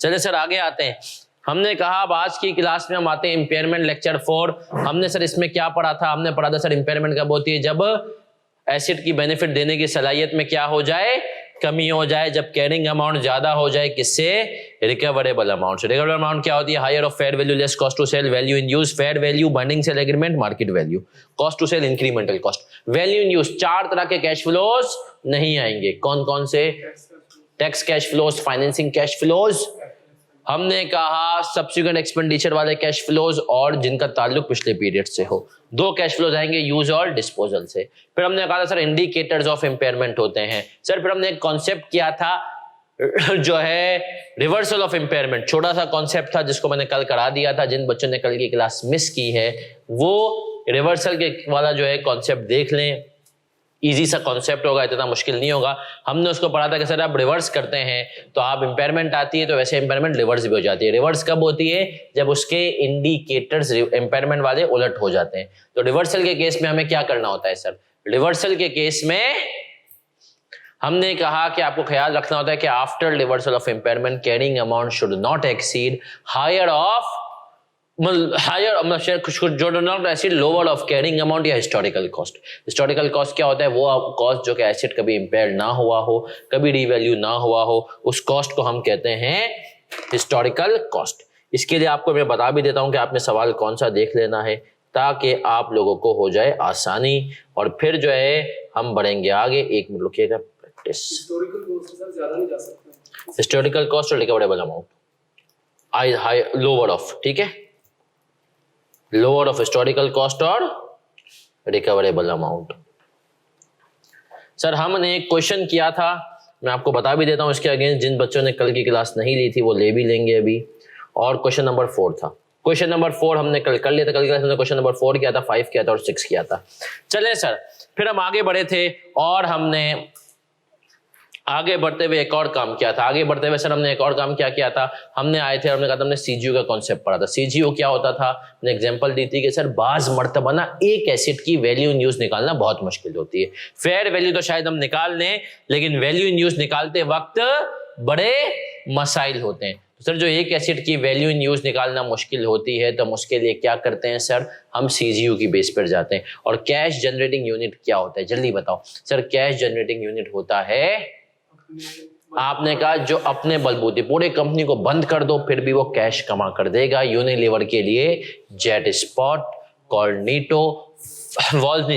चलिए सर आगे आते हैं। हमने कहा अब आज की क्लास में हम आते हैं इंपेयरमेंट लेक्चर 4। हमने सर इसमें क्या पढ़ा था? हमने पढ़ा था सर इंपेयरमेंट कब होती है? जब एसिड की बेनिफिट देने की सलाहियत में क्या हो जाए? कमी हो जाए। जब कैरिंग अमाउंट ज्यादा हो जाए किससे? रिकवरेबल अमाउंट से। रिकवरेबल अमाउंट क्या होती है? Higher of fair value less cost to sell, value in use, fair value, binding sale agreement, market value, cost to sell, incremental cost, value in use. 4 तरह के कैश फ्लोज नहीं आएंगे। कौन कौन से? Tax cash flows, financing cash flows, हमने कहा subsequent expenditure वाले कैश फ्लोज, और जिनका ताल्लुक पिछले पीरियड से हो। 2 कैश फ्लोज आएंगे, यूज और डिस्पोजल से। फिर हमने कहा था सर इंडिकेटर्स ऑफ इंपेयरमेंट होते हैं सर। फिर हमने एक कॉन्सेप्ट किया था जो है रिवर्सल ऑफ इंपेयरमेंट। छोटा सा कॉन्सेप्ट था जिसको मैंने कल करा दिया था। जिन बच्चों ने कल की क्लास मिस की है वो रिवर्सल के वाला जो है कॉन्सेप्ट देख लें। इजी सा कॉन्सेप्ट होगा, इतना मुश्किल नहीं होगा। हमने उसको पढ़ा था कि सर आप रिवर्स करते हैं तो आप इंपेयरमेंट आती है तो वैसे इंपेयरमेंट रिवर्स भी हो जाती है। रिवर्स कब होती है? जब उसके इंडिकेटर्स इंपेयरमेंट वाले उलट हो जाते हैं। तो रिवर्सल के केस में हमें क्या करना होता है सर? रिवर्सल के केस में हमने कहा कि आपको ख्याल रखना होता है कि after reversal of impairment carrying amount should not exceed higher of lower of carrying amount या हिस्टोरिकल कॉस्ट। हिस्टोरिकल कॉस्ट क्या होता है? वो कॉस्ट जो कि एसेट कभी इंपेयर ना हुआ हो, कभी रीवैल्यू ना हुआ हो, उस कॉस्ट को हम कहते हैं हिस्टोरिकल कॉस्ट। इसके लिए आपको मैं बता भी देता हूं कि आपने सवाल कौन सा देख लेना है ताकि आप लोगों को हो जाए आसानी, और फिर जो है हम बढ़ेंगे आगे। 1 मिनट रुकिएगा। प्रैक्टिस हिस्टोरिकल कॉस्ट और recoverable amount high lower of, ठीक है, लोअर ऑफ हिस्टोरिकल कॉस्ट और रिकवरेबल अमाउंट। सर हमने एक क्वेश्चन किया था, मैं आपको बता भी देता हूं इसके अगेंस्ट। जिन बच्चों ने कल की क्लास नहीं ली थी वो ले भी लेंगे अभी। और क्वेश्चन नंबर 4 था। क्वेश्चन नंबर 4 हमने कल कर लिया था। कल क्लास में क्वेश्चन नंबर 4 किया था, 5 किया था और 6 किया था। चले सर फिर हम आगे बढ़े थे और हमने आगे बढ़ते हुए एक और काम किया था। आगे बढ़ते हुए सर हमने एक और काम क्या किया था? हमने आए थे, हमने कहा था हमने सीजीयू का कॉन्सेप्ट पढ़ा था। सीजीयू क्या होता था? मैंने एग्जांपल दी थी कि सर बाज मर्तबा ना एक एसिड की वैल्यू इन यूज निकालना बहुत मुश्किल होती है। फेयर वैल्यू तो शायद हम निकाल लें, लेकिन वैल्यू इन यूज निकालते वक्त बड़े मसाइल होते हैं। सर जो एक एसिड की वैल्यू इन यूज निकालना मुश्किल होती है तो हम उसके लिए क्या करते हैं सर? हम सीजीयू की बेस पर जाते हैं। और कैश जनरेटिंग यूनिट क्या होता है? जल्दी बताओ सर। कैश जनरेटिंग यूनिट होता है, आपने कहा जो अपने बलबूते पूरे कंपनी को बंद कर दो फिर भी वो कैश कमा कर देगा। यूनिलीवर के लिए jet spot, Cornetto,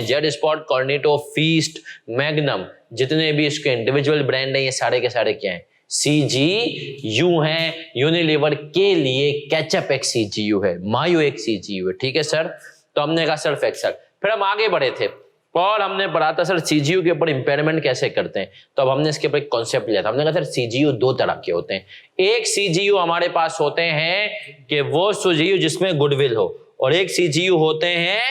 jet spot, Cornetto, feast, magnum, जितने भी इसके इंडिविजुअल ब्रांड हैं ये सारे के सारे क्या हैं? सीजीयू हैं। यूनिलीवर के लिए केचप एक सीजीयू है, मायो एक सीजीयू है, ठीक है सर। तो हमने कहा सर्फ एक्सेल। फिर हम आगे बढ़े थे और हमने पढ़ा था सर सीजीयू के ऊपर इंपेयरमेंट कैसे करते हैं। तो अब हमने इसके ऊपर एक कॉन्सेप्ट लिया था। हमने कहा सर सीजीयू 2 तरह के होते हैं। एक सीजीयू हमारे पास होते हैं कि वो सीजीयू जिसमें गुडविल हो, और एक सीजीयू होते हैं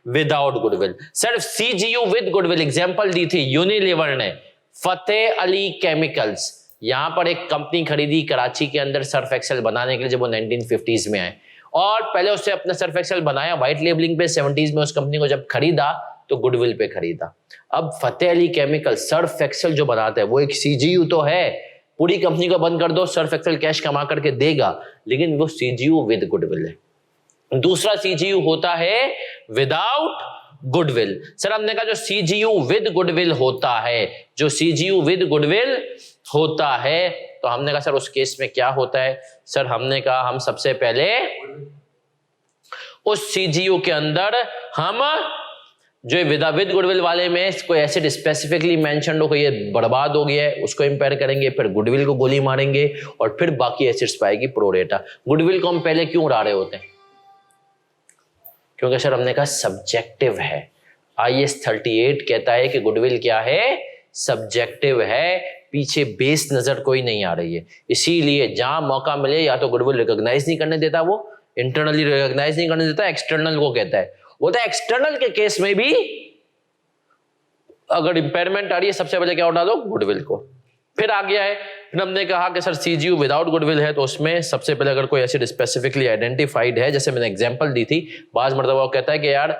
without goodwill. Sir CGU with goodwill example दी थी यूनिलीवर ने, फतेह अली केमिकल्स। यहां पर एक कंपनी खरीदी कराची के अंदर सर्फ एक्सेल बनाने के लिए, जब वो 1950s में आए, और पहले उससे अपना सर्फ एक्सेल बनाया व्हाइट लेबलिंग पे। 70s में उस कंपनी को जब खरीदा तो गुडविल पे खरीदा। अब Fateh Ali chemical Surf Excel जो बनाता है वो एक सीजीयू तो है, पूरी कंपनी को बंद कर दो सर्फ एक्सेल कैश कमा करके देगा, लेकिन वो सीजीयू विद गुडविल है। दूसरा सीजीयू होता है विदाउट गुडविल। सर हमने कहा जो सीजीयू विद गुडविल होता है, जो सीजीयू विद गुडविल होता है, तो हमने कहा सर उस केस में क्या होता है? सर हमने कहा हम सबसे पहले उस सीजीयू के अंदर हम जो विद गुडविल वाले में कोई एसिड स्पेसिफिकली मेंशन्ड हो, ये बर्बाद हो गया है, उसको इंपेयर करेंगे, फिर गुडविल को गोली मारेंगे और फिर बाकी एसिड्स पाएगी प्रोरेटा। गुडविल को हम पहले क्यों उड़ा रहे होते हैं? क्योंकि सर हमने कहा सब्जेक्टिव है। IS 38 कहता है कि गुडविल क्या है? सब्जेक्टिव है, पीछे बेस नजर कोई नहीं आ रही है। इसीलिए जहां मौका मिले या तो गुडविल रिकॉग्नाइज नहीं करने देता, वो इंटरनली रिकॉग्नाइज नहीं करने देता, एक्सटर्नल को कहता है। बोलता है एक्सटर्नल के केस में भी अगर इंपेयरमेंट आ रही है सबसे पहले क्या उठा दो? गुडविल को। फिर आ गया है, फिर हमने कहा कि सर सीजीयू विदाउट गुडविल है तो उसमें सबसे पहले अगर कोई एसिड स्पेसिफिकली आइडेंटिफाइड है, जैसे मैंने एग्जांपल दी थी, बाज मर्तबा वो कहता है कि यार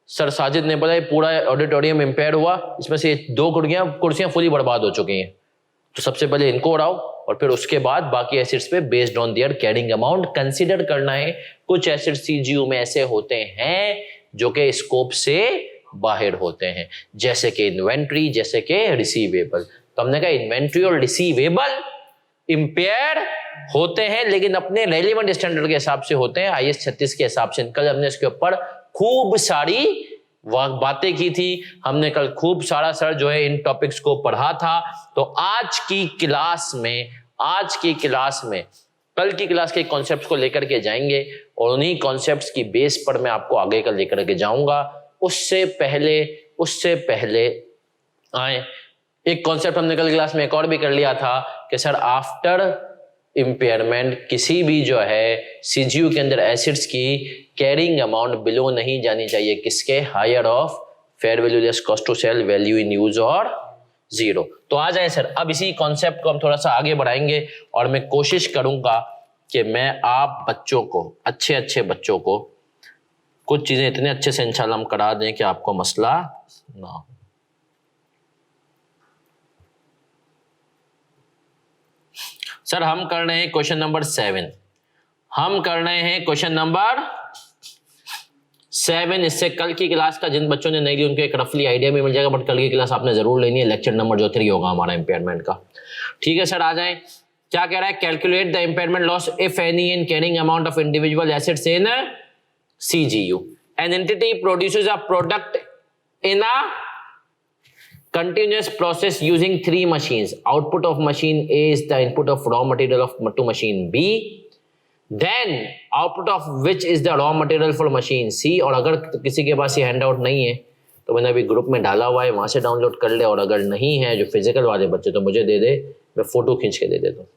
सर साजिद ने बोला पूरा ऑडिटोरियम इंपेयर हुआ, इसमें से 2 कुर्सियां फुली बर्बाद हो चुकी हैं, तो सबसे पहले इनको उड़ाओ और फिर उसके बाद बाकी एसिड्स पे based on their carrying amount consider करना है। कुछ एसिड सीजीयू में ऐसे होते हैं जो कि स्कोप से बाहर होते हैं, जैसे कि इन्वेंट्री, जैसे कि रिसीवेबल। तो हमने कहा इन्वेंट्री और रिसीवेबल इंपेयर होते हैं लेकिन अपने रेलिवेंट स्टैंडर्ड के हिसाब से होते हैं, IS 36 के हिसाब से। कल हमने इसके ऊपर खूब सारी बातें की थी, हमने कल खूब सारा सर जो है इन टॉपिक्स को पढ़ा था। तो आज की क्लास में कल की क्लास के कॉन्सेप्ट्स को लेकर के जाएंगे और उन्हीं कॉन्सेप्ट्स की बेस पर मैं आपको आगे का लेकर के जाऊंगा। उससे पहले आए एक कॉन्सेप्ट हमने कल क्लास में एक और भी कर लिया था कि सर आफ्टर इंपेयरमेंट किसी भी जो है सीजीयू के अंदर एसिड्स की कैरिंग अमाउंट बिलो नहीं जानी चाहिए, किसके, higher of fair value less cost to sell, value in use और जीरो। तो आ जाए सर, अब इसी कॉन्सेप्ट को हम थोड़ा सा आगे बढ़ाएंगे और मैं कोशिश करूंगा कि मैं आप बच्चों को, अच्छे बच्चों को कुछ चीजें इतने अच्छे से इंशाल्लाह हम करा दें कि आपको मसला ना हो। सर हम कर रहे हैं क्वेश्चन नंबर 7, इससे कल की क्लास का जिन बच्चों ने नहीं ली उनको एक रफली आइडिया भी मिल जाएगा, बट कल की क्लास आपने जरूर लेनी है, लेक्चर नंबर जो 3 होगा हमारा इंपेयरमेंट का। ठीक है सर, आ जाए। क्या कह रहा है, calculate the impairment loss if any in carrying amount of individual assets in CGU. An entity produces a product in a continuous process using 3 machines. Output of machine A is the input of raw material to machine B. Then output of which is the raw material for machine C. और अगर किसी के पास ये hand out नहीं है तो मैंने अभी ग्रुप में डाला हुआ है, वहां से डाउनलोड कर ले, और अगर नहीं है जो फिजिकल वाले बच्चे तो मुझे दे दे, मैं फोटो खींच के दे देता हूँ।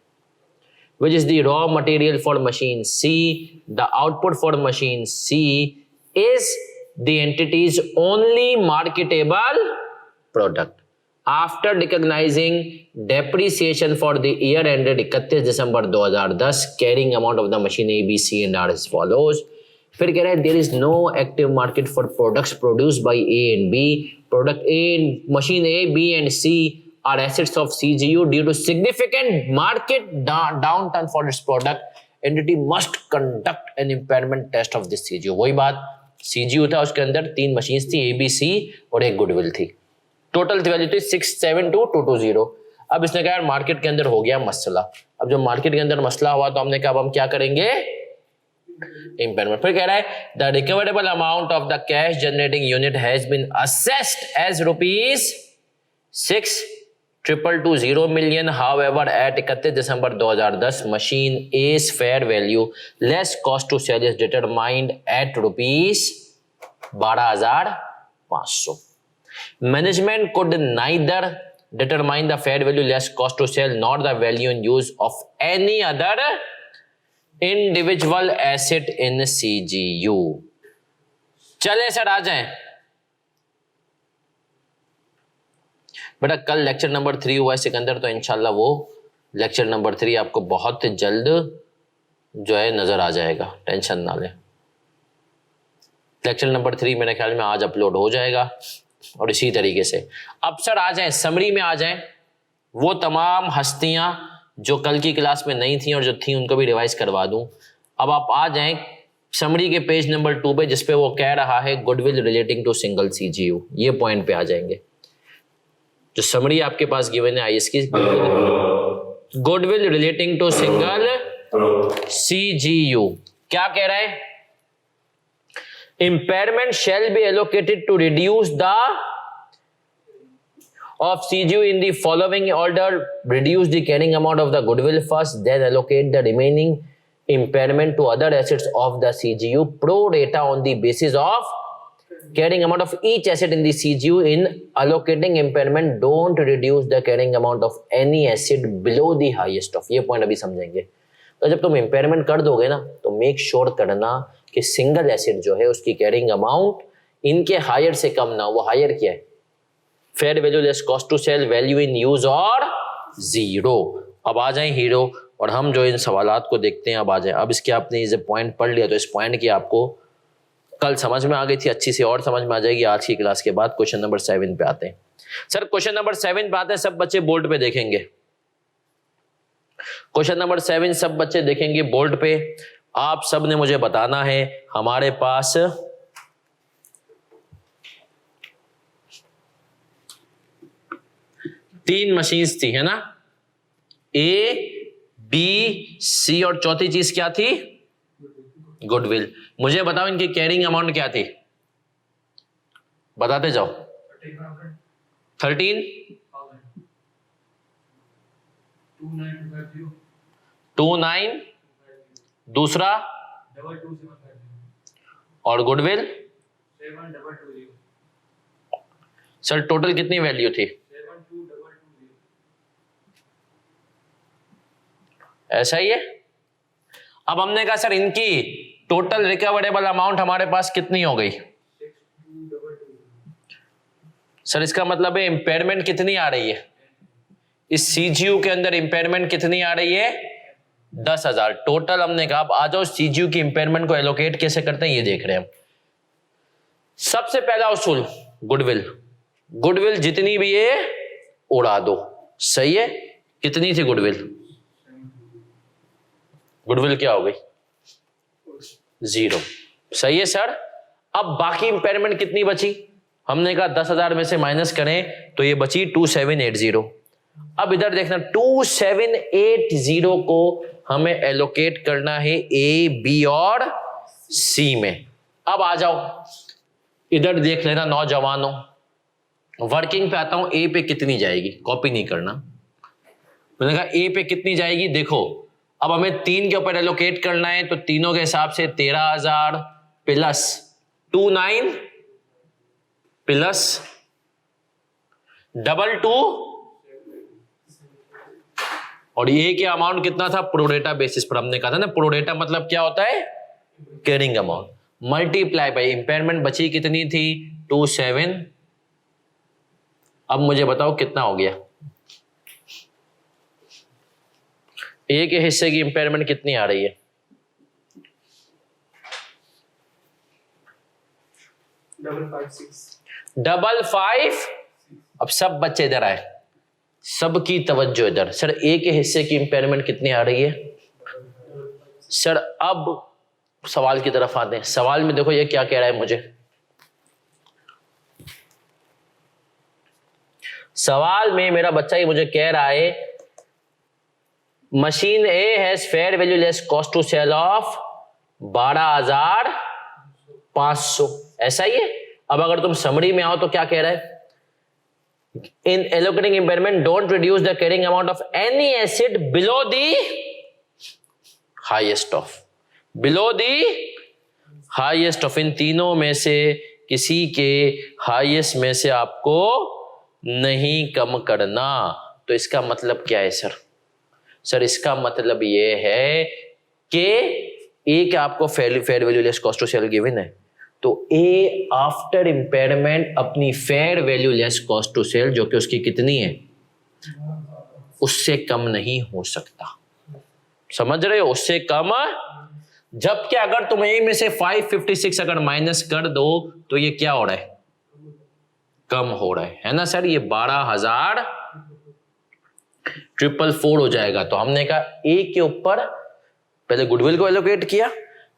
Which is the raw material for machine C. The output for machine C is the entity's only marketable product. After recognizing depreciation for the year ended 31 December 2010, carrying amount of the machine A, B, C and R as follows. फिर कह रहा है there is no active market for products produced by A and B. Product A, machine A, B and C are assets of CGU. Due to significant market downturn for its product, entity must conduct an impairment test of this CGU. वही बात, CGU था, उसके अंदर 3 machines थी, ABC और एक goodwill थी, total value थी 672220। अब इसने कहा मार्केट के अंदर हो गया मसला। अब जब मार्केट के अंदर मसला हुआ तो हमने कहा अब हम क्या करेंगे, इम्पेयरमेंट। फिर कह रहा है the recoverable amount of the cash generating unit has been assessed as ₹6,220 million. However, at 31 December 2010, machine A's fair value less cost to sell is determined at ₹12,500. Management could neither determine the fair value less cost to sell nor the value in use of any other individual asset in CGU. चले sir आ जाएं बेटा, कल lecture number 3 हुआ है सिकंदर, तो इंशाल्लाह वो lecture number 3 आपको बहुत जल्द जो है नजर आ जाएगा, टेंशन ना लें। लेक्चर नंबर 3 मेरे ख्याल में आज अपलोड हो जाएगा। और इसी तरीके से अब सर आ जाएं, समरी में आ जाएं, वो तमाम हस्तियां जो कल की क्लास में नहीं थी और जो थी उनको भी रिवाइज करवा दूं। अब आप आ जाएं समरी के पेज नंबर 2 पे, जिसपे वो कह रहा है goodwill relating to single CGU। ये पॉइंट पे आ जाएंगे। जो समरी आपके पास गिवन है IS की, goodwill relating to single CGU, क्या कह रहा है, impairment shall be allocated to reduce the of CGU in the following order. Reduce the carrying amount of the goodwill first, then allocate the remaining impairment to other assets of the CGU pro rata on the basis of carrying amount of each asset in the CGU. In allocating impairment, don't reduce the carrying amount of any asset below the highest of. ये point अभी समझेंगे। तो जब तुम impairment कर दोगे ना तो मेक श्योर करना कि सिंगल एसेट जो है उसकी कैरिंग अमाउंट इनके हायर से कम ना हो। वो हायर क्या है, fair value less cost to sell, value in use और जीरो। अब आ जाए हीरो और हम जो इन सवालात को देखते हैं। अब आ जाए, अब इसके आपने ये पॉइंट पढ़ लिया तो इस पॉइंट की आपको कल समझ में आ गई थी अच्छी से, और समझ में आ जाएगी आज की क्लास के बाद। क्वेश्चन नंबर 7 पे आते हैं। सर क्वेश्चन नंबर 7 पे आते हैं, सब बच्चे बोर्ड पे देखेंगे। क्वेश्चन नंबर 7 सब बच्चे देखेंगे बोर्ड पे। आप सब ने मुझे बताना है, हमारे पास तीन मशीन्स थी, है ना, ए बी सी, और चौथी चीज क्या थी, गुडविल। मुझे बताओ इनकी कैरिंग अमाउंट क्या थी, बताते जाओ। 13 29, दूसरा और गुडविल सर टोटल कितनी वैल्यू थी, ऐसा ही है। अब हमने कहा सर इनकी टोटल रिकवरेबल अमाउंट हमारे पास कितनी हो गई, सर इसका मतलब है इंपेयरमेंट कितनी आ रही है, इस सीजीयू के अंदर इंपेयरमेंट कितनी आ रही है, 10,000 टोटल। हमने कहा अब आ जाओ सीजीयू की इंपेयरमेंट को एलोकेट कैसे करते हैं ये देख रहे हैं हम। सबसे पहला उसूल गुडविल, गुडविल जितनी भी है उड़ा दो, सही है। कितनी थी गुडविल, गुडविल क्या हो गई, 0, सही है सर। अब बाकी इंपेयरमेंट कितनी बची, हमने कहा 10,000 में से माइनस करें तो ये बची 2780। अब इधर देखना 2780 को हमें एलोकेट करना है ए बी और सी में। अब आ जाओ इधर देख लेना नौजवानों, वर्किंग पे आता हूं, ए पे कितनी जाएगी, कॉपी नहीं करना। मैंने कहा ए पे कितनी जाएगी, देखो अब हमें 3 के ऊपर एलोकेट करना है तो तीनों के हिसाब से 13,000 प्लस 29 प्लस 22 और ये क्या अमाउंट कितना था, प्रोडेटा बेसिस पर। हमने कहा था ना प्रोडेटा मतलब क्या होता है, carrying amount, multiply by impairment बची कितनी थी 27। अब मुझे बताओ कितना हो गया, ए के हिस्से की इंपेयरमेंट कितनी आ रही है, 556। अब सब बच्चे इधर आए, सबकी तवज्जो इधर। सर ए के हिस्से की इंपेयरमेंट कितनी आ रही है, सर अब सवाल की तरफ आते हैं। सवाल में देखो ये क्या कह रहा है मुझे, सवाल में मेरा बच्चा ही मुझे कह रहा है machine A has fair value less cost to sell of 12,500, ऐसा ही है। अब अगर तुम समरी में आओ तो क्या कह रहा है, in allocating impairment don't reduce the carrying amount of any asset below the highest of, below the highest of, इन तीनों में से किसी के हाईएस्ट में से आपको नहीं कम करना। तो इसका मतलब क्या है सर, सर इसका मतलब ये है कि एक आपको fair value less cost to sell given है, तो ए आफ्टर इंपेयरमेंट अपनी fair value less cost to sell जो कि उसकी कितनी है, उससे कम नहीं हो सकता, समझ रहे हो, उससे कम। जबकि अगर तुम ए में से 556 अगर माइनस कर दो तो ये क्या हो रहा है, कम हो रहा है ना सर। ये 12,444 हो जाएगा। तो हमने कहा ए के ऊपर पहले गुडविल को एलोकेट किया,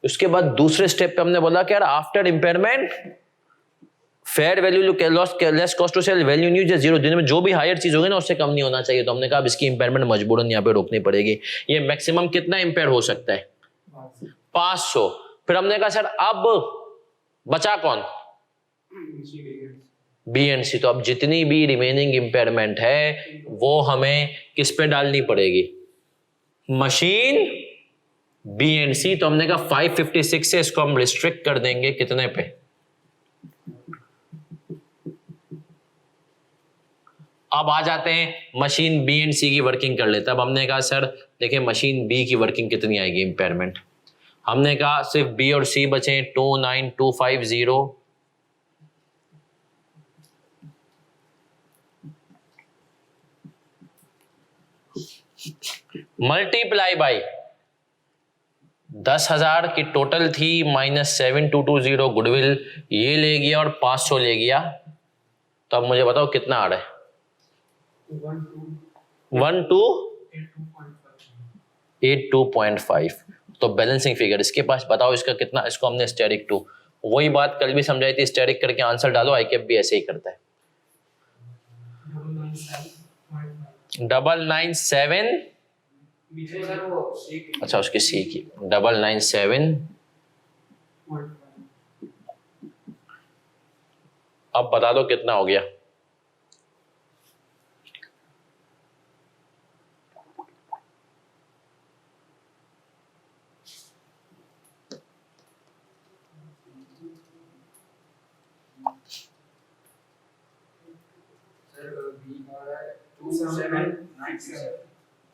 उसके बाद दूसरे स्टेप पे हमने बोला कि यार after impairment fair value less cost to sell value new जो 0 दिन में जो भी हायर चीज होगी ना उससे कम नहीं होना चाहिए। तो हमने कहा अब इसकी इंपेयरमेंट मजबूरन यहाँ पे रोकनी पड़ेगी। ये मैक्सिमम कितना इंपेयर हो सकता है, 500। फिर हमने कहा सर अब बचा कौन, बी एंड सी। तो अब जितनी भी रिमेनिंग इंपेयरमेंट है वो हमें किस पे डालनी पड़ेगी, मशीन बी एंड सी। तो हमने कहा 556 से इसको हम रिस्ट्रिक्ट कर देंगे कितने पे, अब आ जाते हैं मशीन बी एंड सी की वर्किंग कर लेते हैं। अब हमने कहा सर देखिए मशीन बी की वर्किंग कितनी आएगी इंपेयरमेंट, हमने कहा सिर्फ बी और सी बचे 29250, मल्टीप्लाई बाई 10,000 की टोटल थी माइनस 7220 गुडविल ये ले गया और 500 ले गया। तो अब मुझे बताओ कितना आ रहा है, 12 82.5। तो बैलेंसिंग फिगर इसके पास, बताओ इसका कितना, इसको हमने स्टेरिक 2, वही बात कल भी समझाई थी, स्टेरिक करके आंसर डालो, आईकेप भी ऐसे ही करता है। 997, अच्छा उसकी सी की 997, अब बता दो कितना हो गया।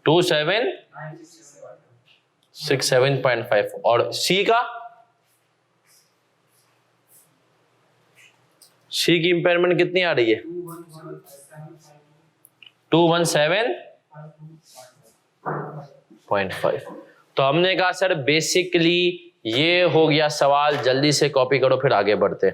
टू सेवन 67.5 और सी का, सी की इंपेयरमेंट कितनी आ रही है? 217.5। तो हमने कहा सर बेसिकली ये हो गया सवाल, जल्दी से कॉपी करो फिर आगे बढ़ते।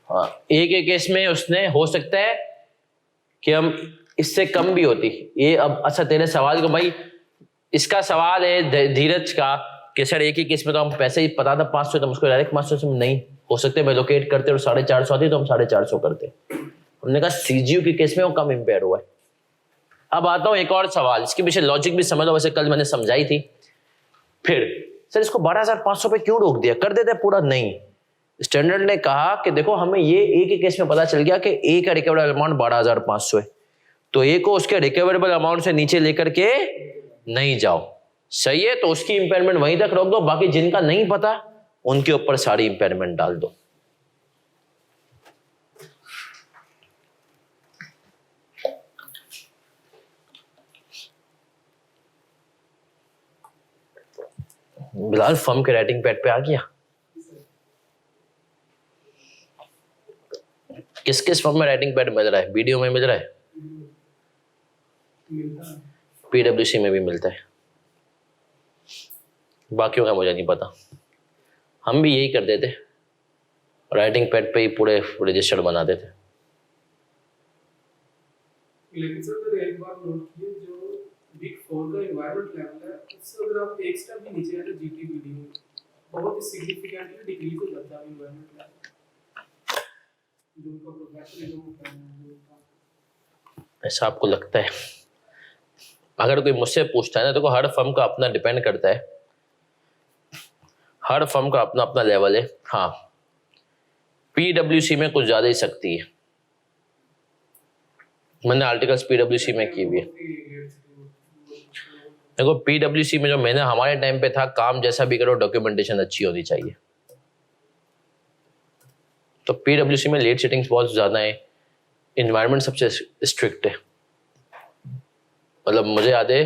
हाँ, एक केस में उसने, हो सकता है कि हम इससे कम भी होती ये। अब अच्छा तेरे सवाल को भाई, इसका सवाल है धीरज का कि सर एक ही केस में तो हम पैसे ही पता था 500, तो उसको डायरेक्ट 500 से नहीं हो सकते, मैं लोकेट करते और 450 आती तो हम 450 करते। हमने कहा सीजीयू के केस में वो कम इम्पेयर हुआ है। अब आता हूं एक और सवाल, इसके पीछे लॉजिक भी समझ लो, वैसे कल मैंने समझाई थी। फिर सर इसको 12,500 पे क्यों रोक दिया, कर देते पूरा? नहीं, स्टैंडर्ड ने कहा कि देखो हमें ये एक ही केस में पता चल गया कि ए का रिकवरेबल अमाउंट 12,500 है, तो ए को उसके रिकवरेबल अमाउंट से नीचे लेकर के नहीं जाओ, सही है? तो उसकी इंपेयरमेंट वहीं तक रोक दो, बाकी जिनका नहीं पता उनके ऊपर सारी इंपेयरमेंट डाल दो। बिलाल फर्म के राइटिंग पैड पे आ गया? किस किस फर्म में राइटिंग पैड मिल रहा है? वीडियो में मिल रहा है, पीडब्ल्यूसी में भी मिलता है, बाकियों का मुझे नहीं पता। हम भी यही करते थे, राइटिंग पैड पे ही पूरे रजिस्टर बनाते थे। लेकिन सर एक बार नोट किए, जो बिग 4 का एनवायरनमेंट लेवल है उससे अगर आप एक स्टेप भी नीचे आए तो जीटीबीडी में बहुत ही सिग्निफिकेंटली डिक्रीज हो जाता है एनवायरनमेंट लेवल, जो उनका प्रोफेशनलिज्म होता है। ऐसा आपको लगता है? अगर कोई मुझसे पूछता है ना, तो हर फर्म का अपना डिपेंड करता है, हर फर्म का अपना अपना लेवल है। हाँ, पीडब्ल्यूसी में कुछ ज्यादा ही सख्ती है, मैंने आर्टिकल्स पीडब्ल्यूसी में की हुई है। देखो पीडब्ल्यूसी में जो मैंने हमारे टाइम पे था, काम जैसा भी करो डॉक्यूमेंटेशन अच्छी होनी चाहिए। तो पीडब्ल्यूसी में लेट सिटिंग्स बहुत ज्यादा है, इन्वायरमेंट सबसे स्ट्रिक्ट है। मतलब मुझे याद है,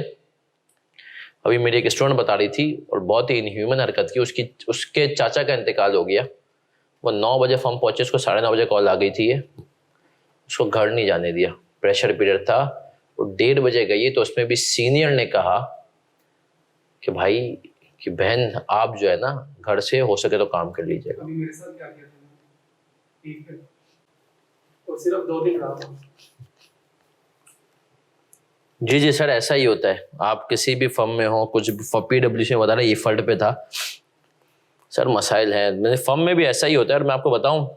अभी मेरी एक स्टूडेंट बता रही थी और बहुत ही इनह्यूमन हरकत की, उसके चाचा का इंतकाल हो गया। वो 9 बजे फॉर्म पहुंचे, उसको 9:30 बजे कॉल आ गई थी, उसको घर नहीं जाने दिया, प्रेशर पीरियड था। वो 1:30 बजे गई, तो उसमें भी सीनियर ने कहा कि भाई कि बहन आप जो है ना घर से हो सके तो काम कर लीजिएगा। अभी मेरे साथ क्या किया था, ठीक है, और सिर्फ 2 दिन रहा। जी जी सर, ऐसा ही होता है। आप किसी भी फर्म में हो, कुछ पीडब्ल्यूसी में बता रहे, ये फर्ड पे था सर, मसाइल है। मेरे फर्म में भी ऐसा ही होता है। और मैं आपको बताऊं,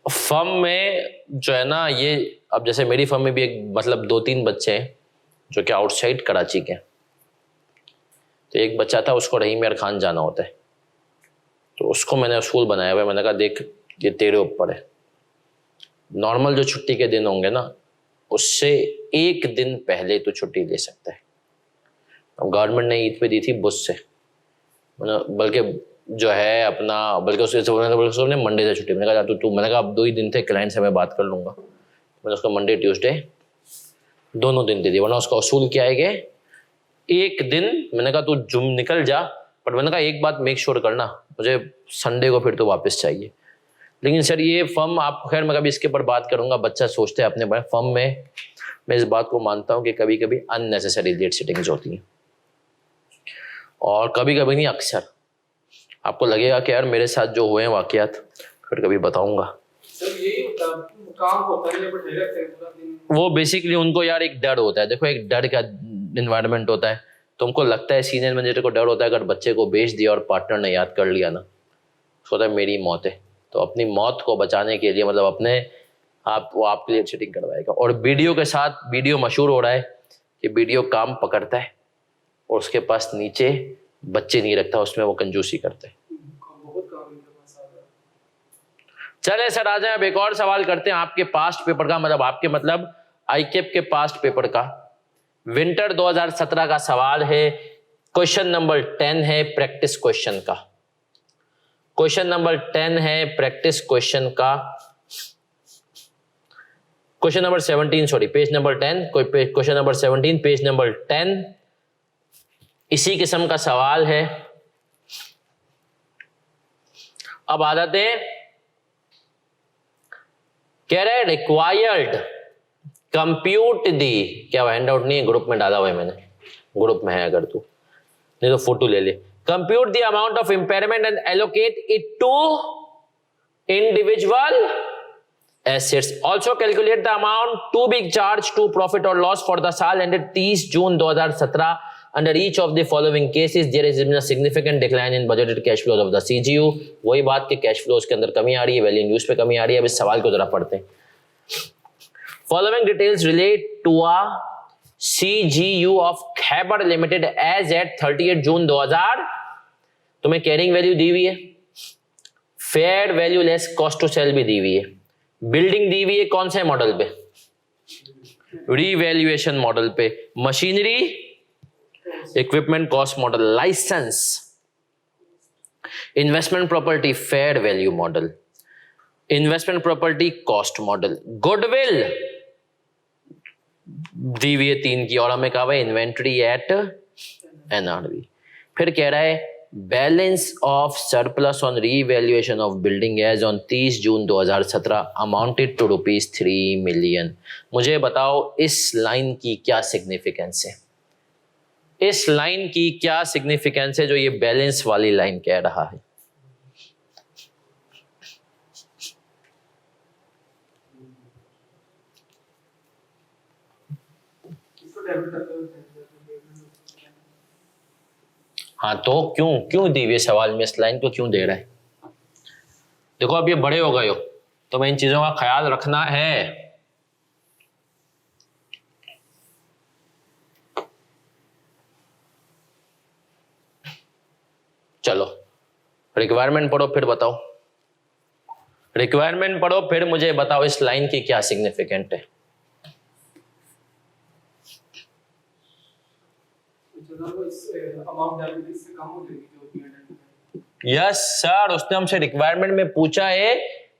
फर्म में जो है ना ये, अब जैसे मेरी फर्म में भी एक मतलब 2-3 बच्चे हैं जो कि आउटसाइड कराची के। तो एक बच्चा था, उसको रहीम यार खान जाना होता है, तो उसको मैंने स्कूल बनाया हुआ है। मैंने कहा देख ये तेरे ऊपर है, नॉर्मल जो छुट्टी के दिन होंगे ना उससे 1 दिन पहले तो छुट्टी ले सकता है। अब गवर्नमेंट ने ईद पे दी थी बुश से, बल्कि जो है अपना, बल्कि उसने मंडे से छुट्टी। मैंने कहा तू मैंने कहा अब 2 ही दिन थे, क्लाइंट से मैं बात कर लूंगा। मैंने उसको मंडे ट्यूसडे दोनों दिन दे दिए, वरना उसका असूल क्या है कि 1 दिन। मैंने कहा तू जुम निकल जा, बट मैंने कहा एक बात मेक श्योर करना, मुझे संडे को फिर तो वापस चाहिए। लेकिन सर ये फर्म, आप खैर मैं कभी इसके ऊपर बात करूंगा, बच्चा सोचते हैं अपने बारे। फर्म में मैं इस बात को मानता हूं कि कभी कभी अननेसेसरी लेट सिटिंग्स होती हैं, और कभी कभी नहीं, अक्सर। आपको लगेगा कि यार मेरे साथ जो हुए हैं वाकयात, फिर कभी बताऊंगा। सर यही होता है, काम होता है, बैठे रहते हैं पूरा दिन। वो बेसिकली उनको यार एक डर होता है, देखो एक डर का इन्वायरमेंट होता है। तुमको लगता है सीनियर मैनेजर को डर होता है, अगर बच्चे को बेच दिया और पार्टनर ने याद कर लिया ना, सोचता है मेरी मौत है। तो अपनी मौत को बचाने के लिए मतलब अपने आप वो आपके लिए चीटिंग करवाएगा। और वीडियो के साथ वीडियो मशहूर हो रहा है कि वीडियो काम पकड़ता है और उसके पास नीचे बच्चे नहीं रखता, उसमें वो कंजूसी करता है। बहुत काम इनके पास आ रहा है। चले सर आ जाए, अब एक और सवाल करते हैं आपके पास्ट पेपर का, मतलब आपके मतलब आईकेप के पास्ट पेपर का। विंटर 2017 का सवाल है, क्वेश्चन नंबर 10 है प्रैक्टिस क्वेश्चन का। क्वेश्चन नंबर 10 है प्रैक्टिस क्वेश्चन का, question number 17 sorry, page number 10, question number 17 page number 10। इसी किस्म का सवाल है। अब आ जाते हैं, कह रहे रिक्वायर्ड कंप्यूट दी, क्या हैंड आउट नहीं है, ग्रुप में डाला हुआ है मैंने, ग्रुप में है अगर तू नहीं तो फोटो ले ले। Compute the amount of impairment and allocate it to individual assets. Also calculate the amount to be charged to profit or loss for the साल ended 30 June 2017 under each of the following cases there is a significant decline in budgeted cash flows of the CGU. वही बात कि cash flows के अंदर कमी आ रही है, value in use पे कमी आ रही है। अब इस सवाल को जरा पढ़ते हैं। Following details relate to a CGU of Khaibar Limited as at 30 June 2000। तुम्हें कैरिंग वैल्यू दी हुई है, fair value less cost to sell भी दी हुई है, बिल्डिंग दी हुई है कौन से मॉडल पे, रीवैल्यूएशन मॉडल पे, machinery equipment cost model, licence investment property fair value model, investment property cost model, goodwill दी हुई है 3 की, और हमें कहा हुआ इन्वेंट्री एट एनआरवी। फिर कह रहा है balance of surplus on revaluation of building as on 30 June 2017 amounted to ₹3 million. मुझे बताओ इस लाइन की क्या सिग्निफिकेंस है, इस लाइन की क्या सिग्निफिकेंस है जो ये बैलेंस वाली लाइन कह रहा है। हाँ तो क्यों दी हुई सवाल में इस लाइन को क्यों दे रहा है? देखो अब ये बड़े हो गए हो तो मैं इन चीजों का ख्याल रखना है। चलो रिक्वायरमेंट पढ़ो फिर बताओ, रिक्वायरमेंट पढ़ो फिर मुझे बताओ इस लाइन की क्या सिग्निफिकेंट है। यस सर, उसने हमसे रिक्वायरमेंट में पूछा है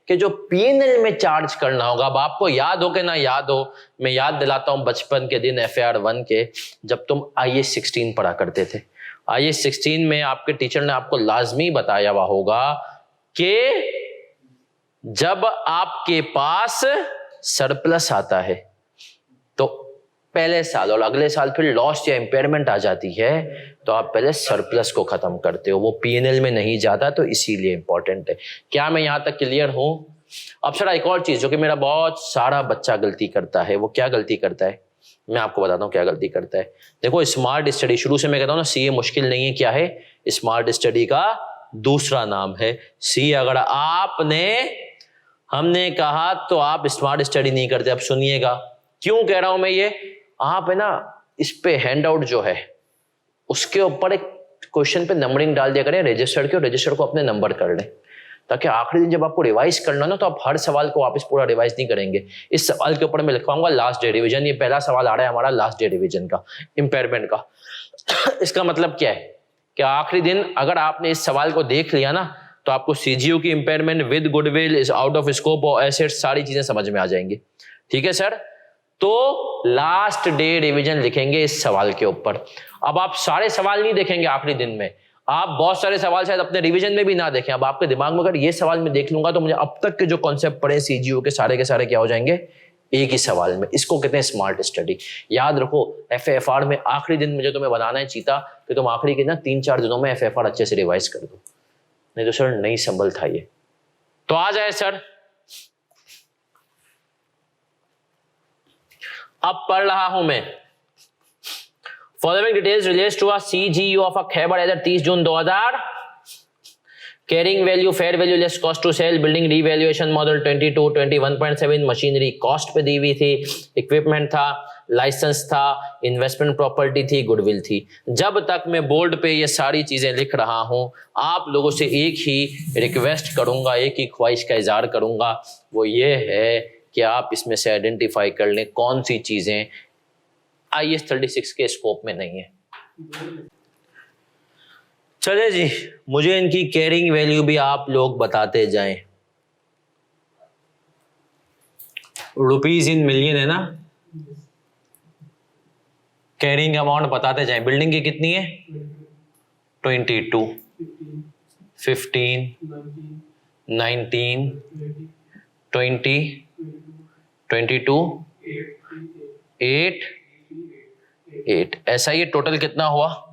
कि जो पीएनएल में चार्ज करना होगा। अब आपको याद हो कि ना याद हो, मैं याद दिलाता हूं बचपन के दिन FAR 1 के, जब तुम IAS 16 पढ़ा करते थे। IAS 16 में आपके टीचर ने आपको लाजमी बताया हुआ होगा कि जब आपके पास सरप्लस आता है तो पहले साल और अगले साल फिर लॉस या इंपेयरमेंट आ जाती है तो आप पहले सरप्लस को खत्म करते हो, वो पीएनएल में नहीं जाता, तो इसीलिए इंपॉर्टेंट है। क्या मैं यहां तक क्लियर हूं? अब सर एक और चीज जो कि मेरा बहुत सारा बच्चा गलती करता है, वो क्या गलती करता है मैं आपको बताता हूं क्या गलती करता है। देखो स्मार्ट स्टडी, शुरू से मैं कहता हूं ना सीए मुश्किल नहीं है, क्या है? स्मार्ट स्टडी का दूसरा नाम है सी। अगर आपने हमने कहा तो आप स्मार्ट स्टडी नहीं करते। अब सुनिएगा क्यों कह रहा हूं मैं ये, आप है ना इस पे हैंड आउट जो है उसके ऊपर एक क्वेश्चन पे नंबरिंग डाल दिया करें रजिस्टर के, और रजिस्टर को अपने नंबर कर लें, ताकि आखिरी दिन जब आपको रिवाइज करना ना तो आप हर सवाल को वापस पूरा रिवाइज नहीं करेंगे। इस सवाल के ऊपर मैं लिखवाऊंगा लास्ट डे रिवीजन। ये पहला सवाल आ रहा है हमारा लास्ट डे रिवीजन का, इंपेयरमेंट का। इसका मतलब क्या है कि आखिरी दिन अगर आपने इस सवाल को देख लिया ना तो आपको सीजीयू की impairment with goodwill is out of scope और एसेट्स सारी चीजें समझ में आ जाएंगी। ठीक है सर, तो लास्ट डे रिवीजन लिखेंगे इस सवाल के ऊपर। अब आप सारे सवाल नहीं देखेंगे आखिरी दिन में, आप बहुत सारे सवाल शायद अपने रिवीजन में भी ना देखें। अब आपके दिमाग में अगर ये सवाल मैं देख लूंगा तो मुझे अब तक के जो कॉन्सेप्ट पढ़े सीजीयू के सारे क्या हो जाएंगे एक ही सवाल में। इसको कहते हैं स्मार्ट स्टडी। याद रखो FFR में आखिरी दिन मुझे तुम्हें बनाना है चीता कि तुम आखिरी के ना 3-4 दिनों में FFR अच्छे से रिवाइज कर दो, नहीं तो सर नहीं संभल था ये। तो आ जाए सर अब पढ़ रहा हूं मैं। Following details relates to a CGU of a Khyber as 30 June 2000। Carrying value, fair value less cost to sell, building revaluation model 22, 21.7, machinery cost पे दी हुई थी, इक्विपमेंट था, लाइसेंस था, इन्वेस्टमेंट प्रॉपर्टी थी, गुडविल थी। जब तक मैं बोर्ड पे ये सारी चीजें लिख रहा हूं, आप लोगों से एक ही रिक्वेस्ट करूंगा, एक ही ख्वाहिश का इजहार करूंगा, वो ये है कि आप इसमें से आइडेंटिफाई कर लें कौन सी चीजें IAS 36 के स्कोप में नहीं है। चले जी, मुझे इनकी कैरिंग वैल्यू भी आप लोग बताते जाएं। रुपीज इन मिलियन है ना, कैरिंग अमाउंट बताते जाएं। बिल्डिंग की कितनी है? 22, 15, 19, 20, 22, 8। ऐसा ये टोटल कितना हुआ?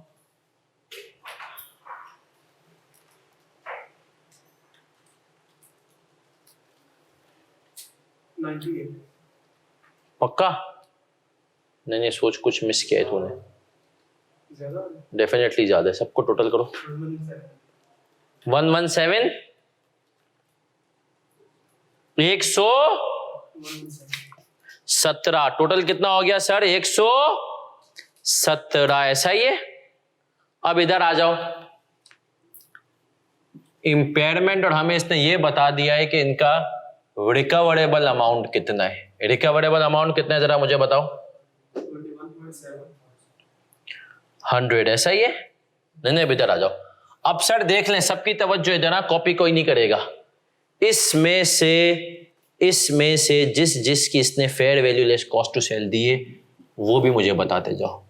98। पक्का? नहीं, सोच कुछ मिस किया है तूने। ज्यादा? डेफिनेटली ज्यादा है। सबको टोटल करो। 117, 117। टोटल कितना हो गया सर? 117। ऐसा ही है। अब इधर आ जाओ। इंपेयरमेंट, और हमें इसने ये बता दिया है कि इनका रिकवरेबल अमाउंट कितना है। रिकवरेबल अमाउंट कितना है जरा मुझे बताओ? 100। ऐसा ही है? नहीं, इधर आ जाओ। अब सर देख लें, सबकी तवज्जो इधर ना, कॉपी कोई नहीं करेगा। इसमें से जिसकी इसने fair value less cost to sell दिए वो भी मुझे बताते जाओ।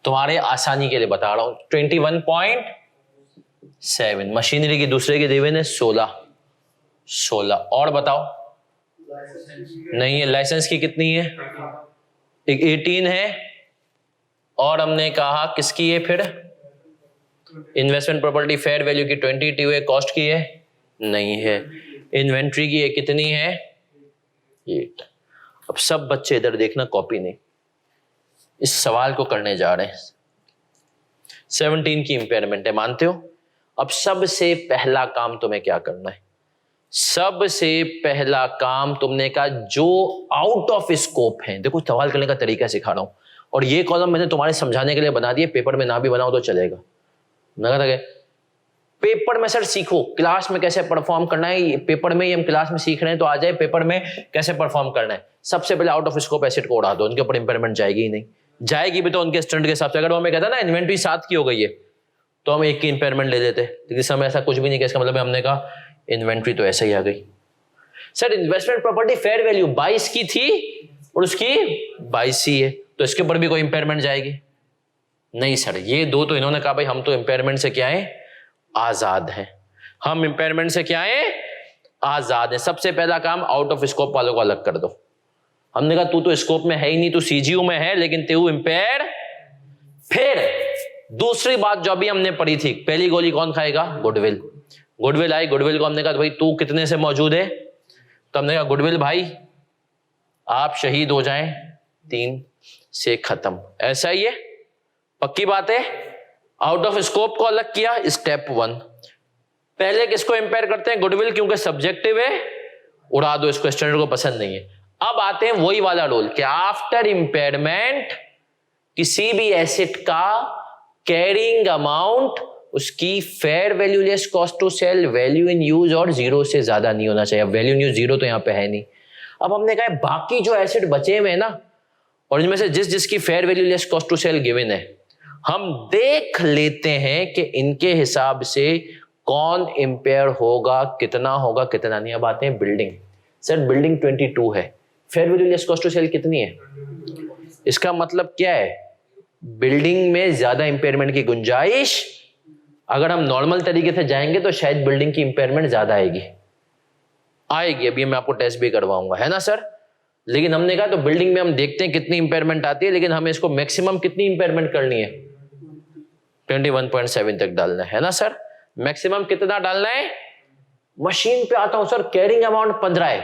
तुम्हारे आसानी के लिए बता रहा हूं। 21.7। मशीनरी की दूसरे की दिए ने 16। और बताओ। नहीं है। लाइसेंस की कितनी है? 18 है। और हमने कहा किसकी है फिर? इन्वेस्टमेंट प्रॉपर्टी फेयर वैल्यू की 22 है। कॉस्ट की है? नहीं है। इन्वेंट्री की है, कितनी है? 8। अब सब बच्चे इधर देखना, कॉपी नहीं। इस सवाल को करने जा रहे हैं। 17 की इंपेयरमेंट है, मानते हो? अब सबसे पहला काम तुम्हें क्या करना है? सबसे पहला काम तुमने कहा जो आउट ऑफ स्कोप है। देखो, सवाल करने का तरीका सिखा रहा हूं, और ये कॉलम मैंने तुम्हारे समझाने के लिए बना दिए। पेपर में ना भी बनाओ तो चलेगा। मैं कहता पेपर में सर सीखो, क्लास में कैसे परफॉर्म करना है। पेपर में हम क्लास में सीख रहे हैं तो आ जाए पेपर में कैसे परफॉर्म करना है। सबसे पहले आउट ऑफ स्कोप एसेट को उड़ा दो, उनके ऊपर इंपेयरमेंट जाएगी ही नहीं। जाएगी भी तो उनके स्टैंडर्ड के हिसाब से। अगर वो हमें कहता ना इन्वेंट्री 7 की हो गई है तो हम 1 की इंपेयरमेंट ले लेते, लेकिन इस समय ऐसा कुछ भी नहीं किया। इसका मतलब हमने कहा इन्वेंट्री तो ऐसे ही आ गई। Sir investment property fair value 22 की थी और उसकी 22 ही है, तो इसके ऊपर भी कोई इंपेयरमेंट जाएगी? नहीं सर, ये दो तो इन्होंने कहा भाई हम तो इंपेयरमेंट से क्या है? आजाद हैं। हम इंपेयरमेंट से क्या है? आजाद है। सबसे पहला काम आउट ऑफ स्कोप वालों को अलग कर दो। हमने कहा तू तो स्कोप में है ही नहीं, तू CGU में है, लेकिन तू इंपेयर। फिर दूसरी बात जो अभी हमने पढ़ी थी, पहली गोली कौन खाएगा? गुडविल। गुडविल आई, गुडविल को हमने कहा भाई तू कितने से मौजूद है? तो हमने कहा गुडविल भाई आप शहीद हो जाएं 3 से खत्म। ऐसा ही है? पक्की बात है? आउट ऑफ स्कोप को अलग किया। स्टेप 1, पहले किसको इंपेयर करते हैं? गुडविल, क्योंकि सब्जेक्टिव है, उड़ा दो इसको, स्टैंडर्ड को पसंद नहीं है। अब आते हैं वही वाला रोल कि आफ्टर इंपेयरमेंट किसी भी एसेट का कैरिंग अमाउंट उसकी fair value less cost to sell, value in use और 0 से ज्यादा नहीं होना चाहिए। वैल्यू इन यूज 0 तो यहां पे है नहीं। अब हमने कहा बाकी जो एसेट बचे हुए हैं ना, और इनमें से जिसकी fair value less cost to sell given है, हम देख लेते हैं कि इनके हिसाब से कौन इंपेयर होगा, कितना होगा, कितना नहीं। अब आते हैं बिल्डिंग। सर बिल्डिंग 22 है, fair value less cost to sell कितनी है? इसका मतलब क्या है? बिल्डिंग में ज्यादा इंपेयरमेंट की गुंजाइश। अगर हम नॉर्मल तरीके से जाएंगे तो शायद बिल्डिंग की इंपेयरमेंट ज्यादा आएगी। अभी मैं आपको टेस्ट भी करवाऊंगा, है ना सर? लेकिन हमने कहा तो बिल्डिंग में हम देखते हैं कितनी इंपेयरमेंट आती है, लेकिन हमें इसको मैक्सिमम कितनी इंपेयरमेंट करनी है? 21.7 तक डालना है ना सर? मैक्सिमम कितना डालना है? मशीन पे आता हूं सर, कैरिंग अमाउंट 15 है।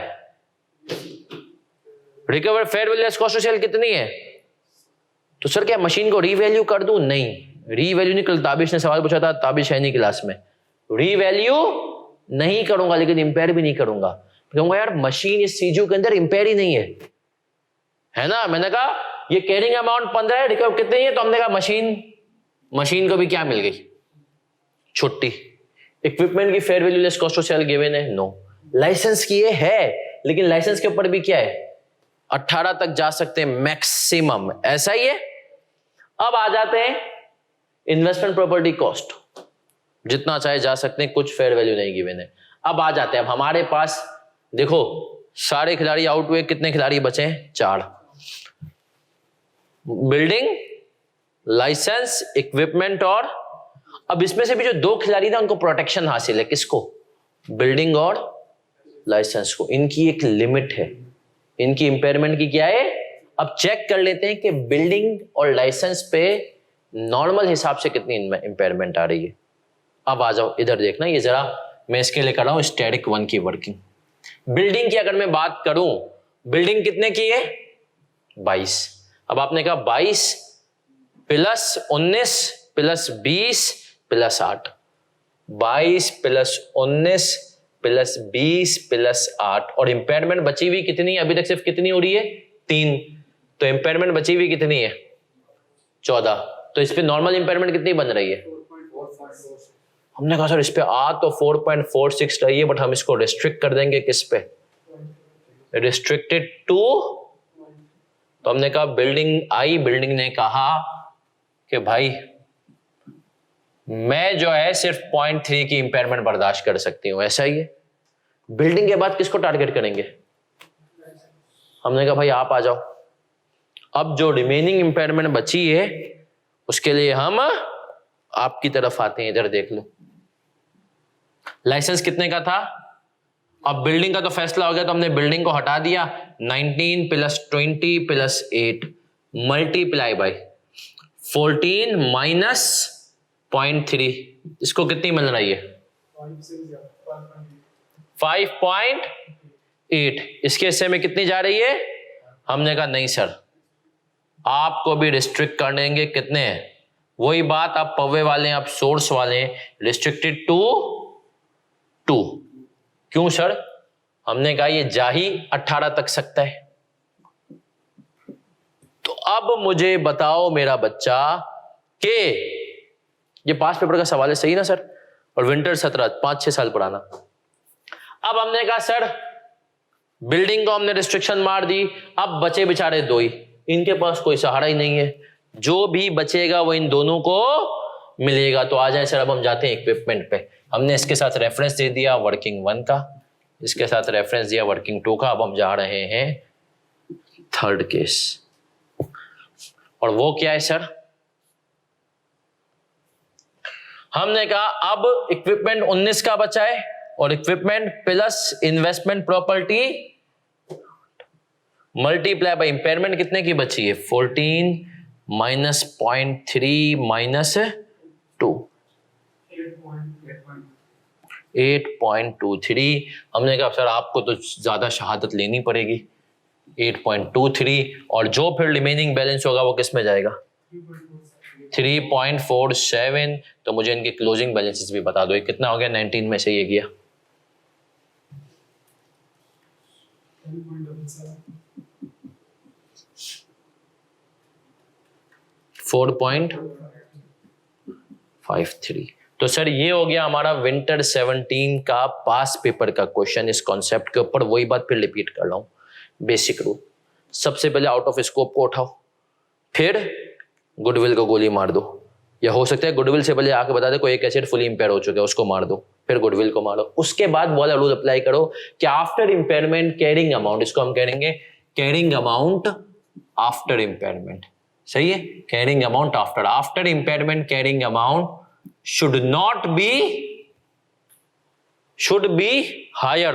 Recover fair value less cost to sell कितनी है? तो सर क्या मशीन को रीवैल्यू कर दूं? नहीं, रीवैल्यू नहीं। कल ताबिश ने सवाल पूछा था, ताबिश है नहीं क्लास में, रीवैल्यू नहीं करूंगा लेकिन इंपेयर भी नहीं करूंगा। कहूंगा यार मशीन इस सीजू के अंदर इंपेयर ही नहीं है ना। मैंने कहा ये कैरिंग अमाउंट 15 है, रिकवर कितनी है? तो हमने कहा मशीन को भी क्या मिल गई? छुट्टी। इक्विपमेंट की fair value less cost of sell given है? नो। लाइसेंस की है लेकिन लाइसेंस के ऊपर भी क्या है? 18 तक जा सकते हैं मैक्सिमम, ऐसा ही है। अब आ जाते हैं इन्वेस्टमेंट प्रॉपर्टी कॉस्ट, जितना चाहे जा सकते हैं, कुछ फेयर वैल्यू नहीं गिवन है। अब आ जाते हैं, अब हमारे पास देखो सारे खिलाड़ी आउट हुए, कितने खिलाड़ी बचे हैं? 4। बिल्डिंग, लाइसेंस, इक्विपमेंट और अब इसमें से भी जो 2 खिलाड़ी ना उनको प्रोटेक्शन हासिल है। किसको? बिल्डिंग और लाइसेंस को। इनकी एक लिमिट है, इनकी इंपेयरमेंट की क्या है? अब चेक कर लेते हैं कि बिल्डिंग और लाइसेंस पे नॉर्मल हिसाब से कितनी इंपेयरमेंट आ रही है। अब आ जाओ इधर देखना, ये जरा मैं इसके लिए कर रहा हूं स्टैटिक 1 की वर्किंग। बिल्डिंग की अगर मैं बात करूं, बिल्डिंग कितने की है? 22। अब आपने कहा 22 plus 19 plus 20 plus 8, 22 plus 19 plus 20 plus 8, और इंपेयरमेंट बची हुई कितनी है? अभी तक सिर्फ कितनी हो रही है? 3। तो इंपेयरमेंट बची हुई कितनी है? 14। तो इस पे नॉर्मल इंपेयरमेंट कितनी बन रही है? हमने कहा सर इस पे आ तो 4.46 रही है, बट हम इसको रिस्ट्रिक्ट कर देंगे किस पे? Restricted to. तो हमने कहा बिल्डिंग आई, बिल्डिंग ने कहा कि भाई मैं जो है सिर्फ 0.3 की इंपेयरमेंट बर्दाश्त कर सकती हूं, ऐसा ही है। बिल्डिंग के बाद किसको टारगेट करेंगे? हमने कहा भाई आप आ जाओ, अब जो रिमेनिंग इंपेयरमेंट बची है उसके लिए हम आपकी तरफ आते हैं। इधर देख लो, लाइसेंस कितने का था? अब बिल्डिंग का तो फैसला हो गया, तो हमने बिल्डिंग को हटा दिया। 19 plus 20 plus 8 multiply by 14 minus 0.3, इसको कितनी मिल रही है? 5.8। इसके हिस्से में कितनी जा रही है? हमने कहा नहीं सर, आपको भी रिस्ट्रिक्ट कर देंगे। कितने हैं? वही बात, आप पवे वाले हैं, आप सोर्स वाले हैं, रिस्ट्रिक्टेड टू 2। क्यों सर? हमने कहा ये जा ही 18 तक सकता है। तो अब मुझे बताओ मेरा बच्चा कि ये पास पेपर का सवाल है, सही ना सर? और विंटर 17 5-6 साल पुराना। अब हमने कहा सर बिल्डिंग को हमने रिस्ट्रिक्शन मार दी, अब बचे बेचारे 2 ही, इनके पास कोई सहारा ही नहीं है। जो भी बचेगा वो इन दोनों को मिलेगा। तो आ जाए सर, अब हम जाते हैं इक्विपमेंट पे। हमने इसके साथ रेफरेंस दे दिया वर्किंग 1 का, इसके साथ रेफरेंस दिया वर्किंग 2 का। अब हम जा रहे हैं 3rd केस, और वो क्या है सर? हमने कहा अब इक्विपमेंट 19 का बचा है, और equipment plus investment property multiply by impairment कितने की बची है? 14 माइनस 0.3 माइनस 2, 8.23। हमने कहा सर आपको तो ज्यादा शहादत लेनी पड़ेगी, 8.23, और जो फिर रिमेनिंग बैलेंस होगा वो किस में जाएगा? 3.47। तो मुझे इनके क्लोजिंग बैलेंसेस भी बता दो, ये कितना हो गया? 19 में से ये गया 4.53। तो सर ये हो गया हमारा विंटर 17 का पास पेपर का क्वेश्चन। इस कॉन्सेप्ट के ऊपर वही बात फिर रिपीट कर रहा हूं, बेसिक रूल। सबसे पहले आउट ऑफ स्कोप को उठाओ, फिर गुडविल को गोली मार दो, या हो सकता है गुडविल से पहले आके बता दे कोई एक एसिड फुली इंपेयर हो चुका है, उसको मार दो, फिर गुडविल को मारो। उसके बाद वाला रूल अप्लाई करो कि आफ्टर इंपेयरमेंट कैरिंग अमाउंट, इसको हम कहेंगे कैरिंग अमाउंट आफ्टर इंपेयरमेंट, सही है? Carrying amount after impairment carrying amount should be higher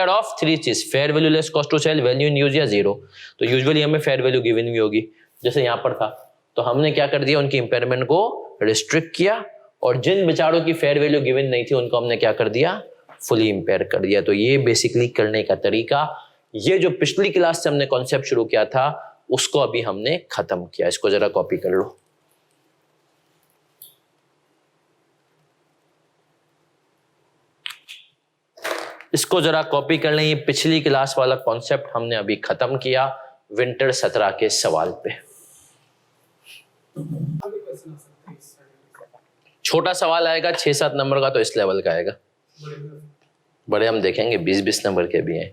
of 3 चीज, fair value less cost to sell, value in use या 0। तो यूजुअली हमें फेयर वैल्यू गिवन भी होगी, जैसे यहां पर था। तो हमने क्या कर दिया? उनकी इंपेयरमेंट को रिस्ट्रिक्ट किया, और जिन बेचारों की फेयर वैल्यू गिवन नहीं थी उनको हमने क्या कर दिया? फुली इंपेयर कर दिया। तो ये बेसिकली करने का तरीका ये जो पिछली क्लास से हमने कॉन्सेप्ट शुरू किया था उसको अभी हमने खत्म किया। इसको जरा कॉपी कर लो। इसको जरा कॉपी कर लें। ये पिछली क्लास वाला कॉन्सेप्ट हमने अभी खत्म किया विंटर 17 के सवाल पे। छोटा सवाल आएगा 6-7 नंबर का, तो इस लेवल का आएगा। बड़े हम देखेंगे 20-20 नंबर के भी हैं।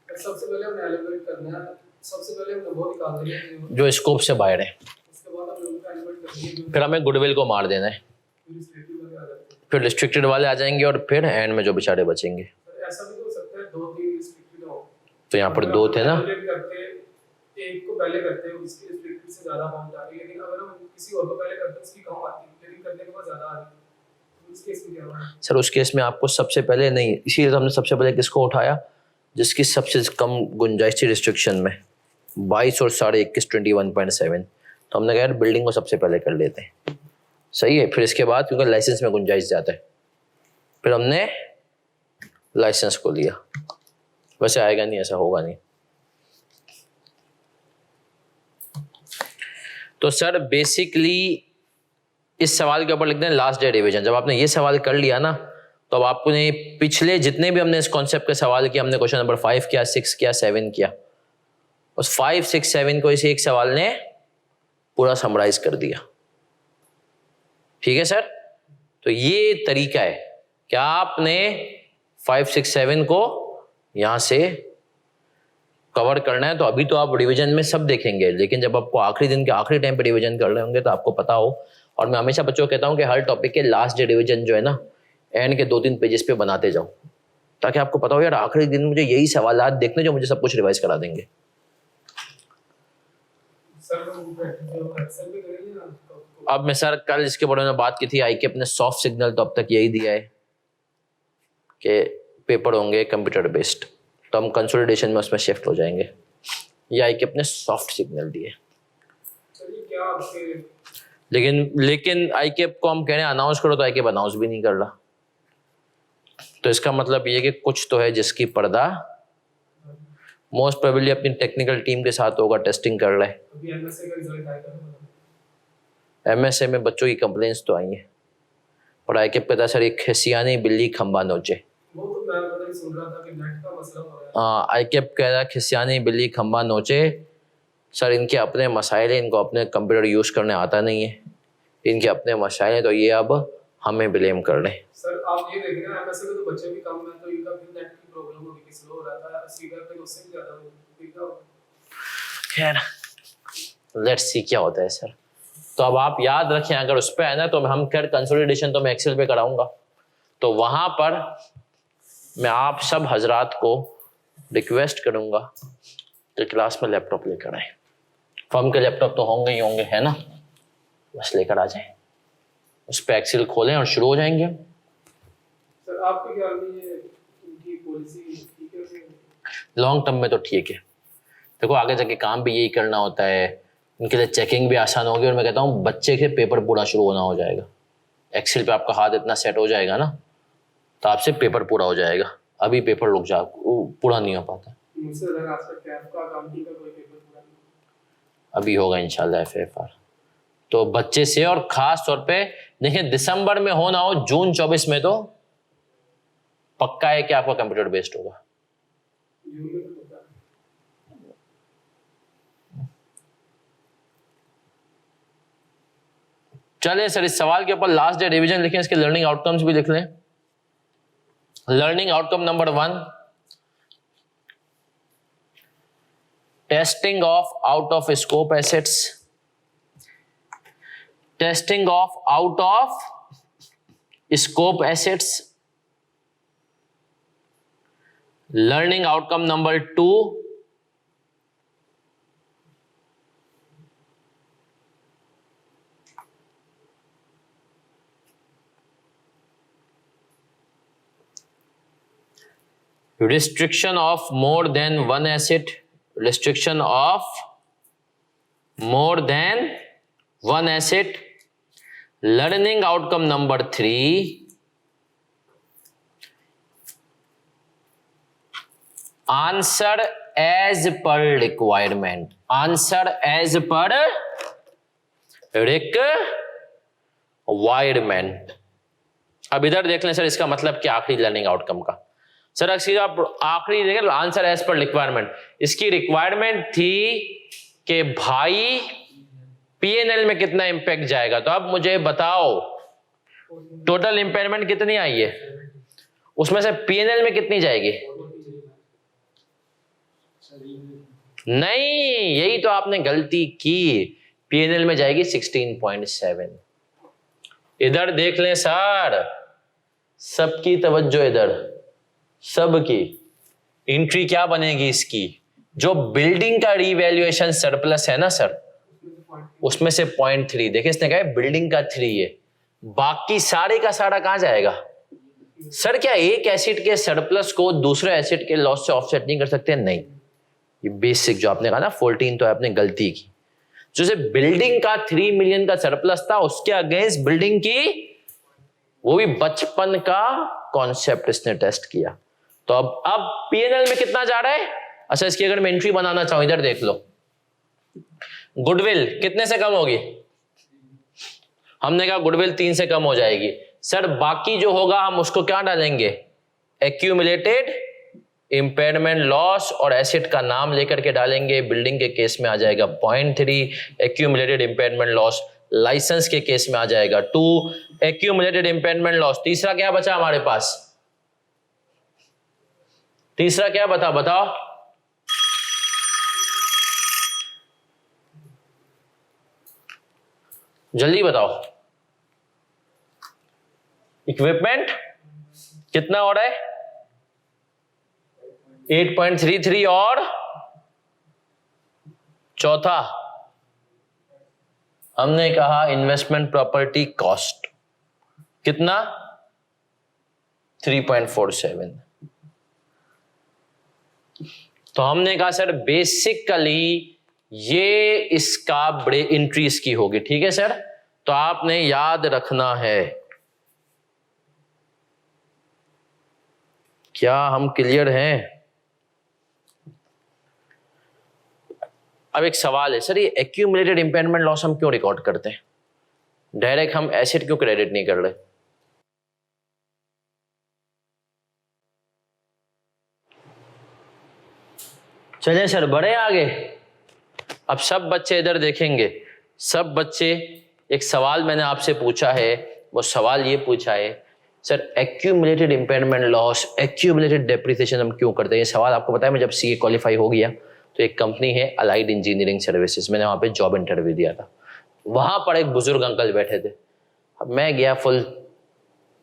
सबसे पहले हमने एलिमिनेट करना है। सबसे पहले हमने वो निकाल देना है जो स्कोप से बाहर है। उसके बाद हम लोग एलिमिनेट करेंगे। फिर हमें गुडविल को मार देना है, फिर रिस्ट्रिक्टेड वाले आ जाएंगे और फिर एंड में जो बेचारे बचेंगे। ऐसा भी हो सकता है 2-3 रिस्ट्रिक्टेड हो, तो यहाँ पर 2 थे ना, एक को पहले करते हैं उसकी रिस्ट्रिक्टेड से ज्यादा अमाउंट आ रही है, लेकिन अगर हम किसी और को पहले करते हैं उसकी कम आती है, लेकिन करने के बाद ज्यादा आ रही है। तो उस केस में क्या होगा सर? उस केस में आपको सबसे पहले नहीं, इसीलिए तो हमने सबसे पहले किसको उठाया? जिसकी सबसे कम गुंजाइश थी रिस्ट्रिक्शन में, 22 और 21.5 21.7। तो हमने कहा यार बिल्डिंग को सबसे पहले कर लेते हैं। सही है। फिर इसके बाद क्योंकि लाइसेंस में गुंजाइश ज़्यादा है, फिर हमने लाइसेंस को लिया। वैसे आएगा नहीं, ऐसा होगा नहीं। तो सर बेसिकली इस सवाल के ऊपर लिखते हैं लास्ट डे डिवीजन। जब आपने ये सवाल कर लिया ना, तो अब आपको ने पिछले जितने भी हमने इस कॉन्सेप्ट के सवाल किया, हमने क्वेश्चन नंबर 5 किया, 6 किया, 7 किया, उस 5, 6, 7 को इसे एक सवाल ने पूरा समराइज कर दिया। ठीक है सर? तो ये तरीका है कि आपने 5, 6, 7 को यहां से कवर करना है। तो अभी तो आप रिवीजन में सब देखेंगे, लेकिन जब आपको आखिरी दिन के आखिरी टाइम पे रिवीजन कर रहे होंगे तो आपको पता हो। और मैं हमेशा बच्चों को कहता हूं कि हर टॉपिक के लास्ट डे रिवीजन जो है ना, एंड के 2-3 पेजेस पे बनाते जाओ, ताकि आपको पता हो यार आखिरी दिन मुझे यही सवालात देखने जो मुझे सब कुछ रिवाइज करा देंगे। अब मैं सर कल इसके बारे में बात की थी, आई के अपने सॉफ्ट सिग्नल तो अब तक यही दिया है कि पेपर होंगे कंप्यूटर बेस्ड, तो हम कंसोलिडेशन में उसमें शिफ्ट हो जाएंगे। ये आई के अपने सॉफ्ट सिग्नल दिए। लेकिन आई के को हम कह रहे हैं अनाउंस करो, तो आई के अनाउंस भी नहीं कर रहा। तो इसका मतलब ये कि कुछ तो है जिसकी पर्दा मोस्ट प्रोबेबली अपनी टेक्निकल टीम के साथ होगा, टेस्टिंग कर रहा है। एमएसए में बच्चों की कंप्लेंट्स तो आई हैं, और आई के पता सर एक खिसियानी बिल्ली खंबा नोचे। हाँ, आई कैप कह रहा खिसियानी बिल्ली खंबा नोचे। सर इनके अपने मसाइल हैं, इनको अपने कंप्यूटर यूज करने आता नहीं है, इनके अपने मसाइल हैं, तो ये अब हमें ब्लेम कर रहे हैं। सर आप ये देख रहे हैं एमएसए में तो बच्चे भी कम हैं, तो इनका फिर नेट की प्रॉब्लम होगी कि स्लो हो रहा था, सीधर पे उससे भी ज्यादा होगा। खैर लेट्स सी क्या होता है सर। तो अब आप याद रखें, अगर उस पर है ना, तो हम खैर कंसोलिडेशन तो मैं एक्सेल पे कराऊंगा, तो वहां पर मैं आप सब हजरात को रिक्वेस्ट करूंगा कि क्लास में लैपटॉप लेकर आए। फर्म के लैपटॉप तो होंगे ही होंगे, है ना, बस लेकर आ जाएं, उस पर एक्सेल खोलें और शुरू हो जाएंगे। सर आपके ख्याल में ये इनकी पॉलिसी ठीक है? लॉन्ग टर्म में तो ठीक है। देखो आगे जाके काम भी यही करना होता है, इनके लिए चेकिंग भी आसान होगी, और मैं कहता हूँ बच्चे के पेपर पूरा शुरू होना हो जाएगा। एक्सेल पे आपका हाथ इतना सेट हो जाएगा ना, तो आपसे पेपर पूरा हो जाएगा। अभी पेपर रुक जा, पूरा नहीं हो पाता। अभी होगा इंशाल्लाह एफएफआर। तो बच्चे से, और खास तौर पे देखिए दिसंबर में हो ना हो, जून 24 में तो पक्का है कि आपका कंप्यूटर बेस्ड होगा। चलिए सर इस सवाल के ऊपर लास्ट डे रिवीजन लिखें, इसके लर्निंग आउटकम्स भी लिख लें। Learning outcome number 1, testing of out of scope assets. Testing of out of scope assets. Learning outcome number 2, restriction of more than one asset. Restriction of more than one asset. Learning outcome number 3, answer as per requirement, answer as per requirement. अब इधर देख लें sir, इसका मतलब क्या आखिरी learning outcome का। Sir अगर आप आखिरी देखें आंसर एज पर रिक्वायरमेंट, इसकी रिक्वायरमेंट थी कि भाई पीएनएल में कितना इंपैक्ट जाएगा। तो अब मुझे बताओ टोटल इंपेयरमेंट कितनी आई है, उसमें से पीएनएल में कितनी जाएगी? नहीं, यही तो आपने गलती की, पीएनएल में जाएगी 16.7। इधर देख लें सर, सबकी तवज्जो इधर, सबकी एंट्री क्या बनेगी इसकी? जो बिल्डिंग का रीवैल्यूएशन सरप्लस है ना सर, उसमें से 0.3, देखिए इसने कहा बिल्डिंग का 3 है, बाकी सारे का सारा कहां जाएगा? सर क्या एक एसिड के सरप्लस को दूसरे एसिड के लॉस से ऑफसेट नहीं कर सकते? नहीं, ये बेसिक जो आपने कहा ना 14, तो आपने गलती की। जैसे बिल्डिंग का 3 मिलियन का सरप्लस था, उसके अगेंस्ट बिल्डिंग की, वो भी बचपन का कॉन्सेप्ट इसने टेस्ट किया। तो अब पीएनएल में कितना जा रहा है? अच्छा, इसकी अगर मैं एंट्री बनाना चाहूं, इधर देख लो, गुडविल कितने से कम होगी? हमने कहा गुडविल 3 से कम हो जाएगी। सर बाकी जो होगा हम उसको क्या डालेंगे? एक्यूमुलेटेड इंपेयरमेंट लॉस, और एसिड का नाम लेकर के डालेंगे। बिल्डिंग के केस में आ जाएगा 0.3 एक्यूमुलेटेड इंपेयरमेंट लॉस, लाइसेंस के केस में आ जाएगा 2 एक्यूमुलेटेड इंपेयरमेंट लॉस। तीसरा क्या बचा हमारे पास? तीसरा क्या बताओ? जल्दी बताओ। इक्विपमेंट कितना हो रहा है? 8.33, और चौथा हमने कहा इन्वेस्टमेंट प्रॉपर्टी कॉस्ट कितना? 3.47। तो हमने कहा सर बेसिकली ये इसका बड़े एंट्री इसकी होगी, ठीक है सर। तो आपने याद रखना है, क्या हम क्लियर हैं? अब एक सवाल है सर, ये एक्यूमुलेटेड इंपेयरमेंट लॉस हम क्यों रिकॉर्ड करते हैं? डायरेक्ट हम एसिड क्यों क्रेडिट नहीं कर रहे? चलें सर बढ़े आगे। अब सब बच्चे इधर देखेंगे, सब बच्चे, एक सवाल मैंने आपसे पूछा है, वो सवाल ये पूछा है sir accumulated impairment loss, accumulated depreciation हम क्यों करते हैं? ये सवाल आपको पता है, मैं जब सीए क्वालिफाई हो गया तो एक कंपनी है अलाइड इंजीनियरिंग सर्विसेज, मैंने वहाँ पे जॉब इंटरव्यू दिया था। वहाँ पर एक बुजुर्ग अंकल बैठे थे। अब मैं गया फुल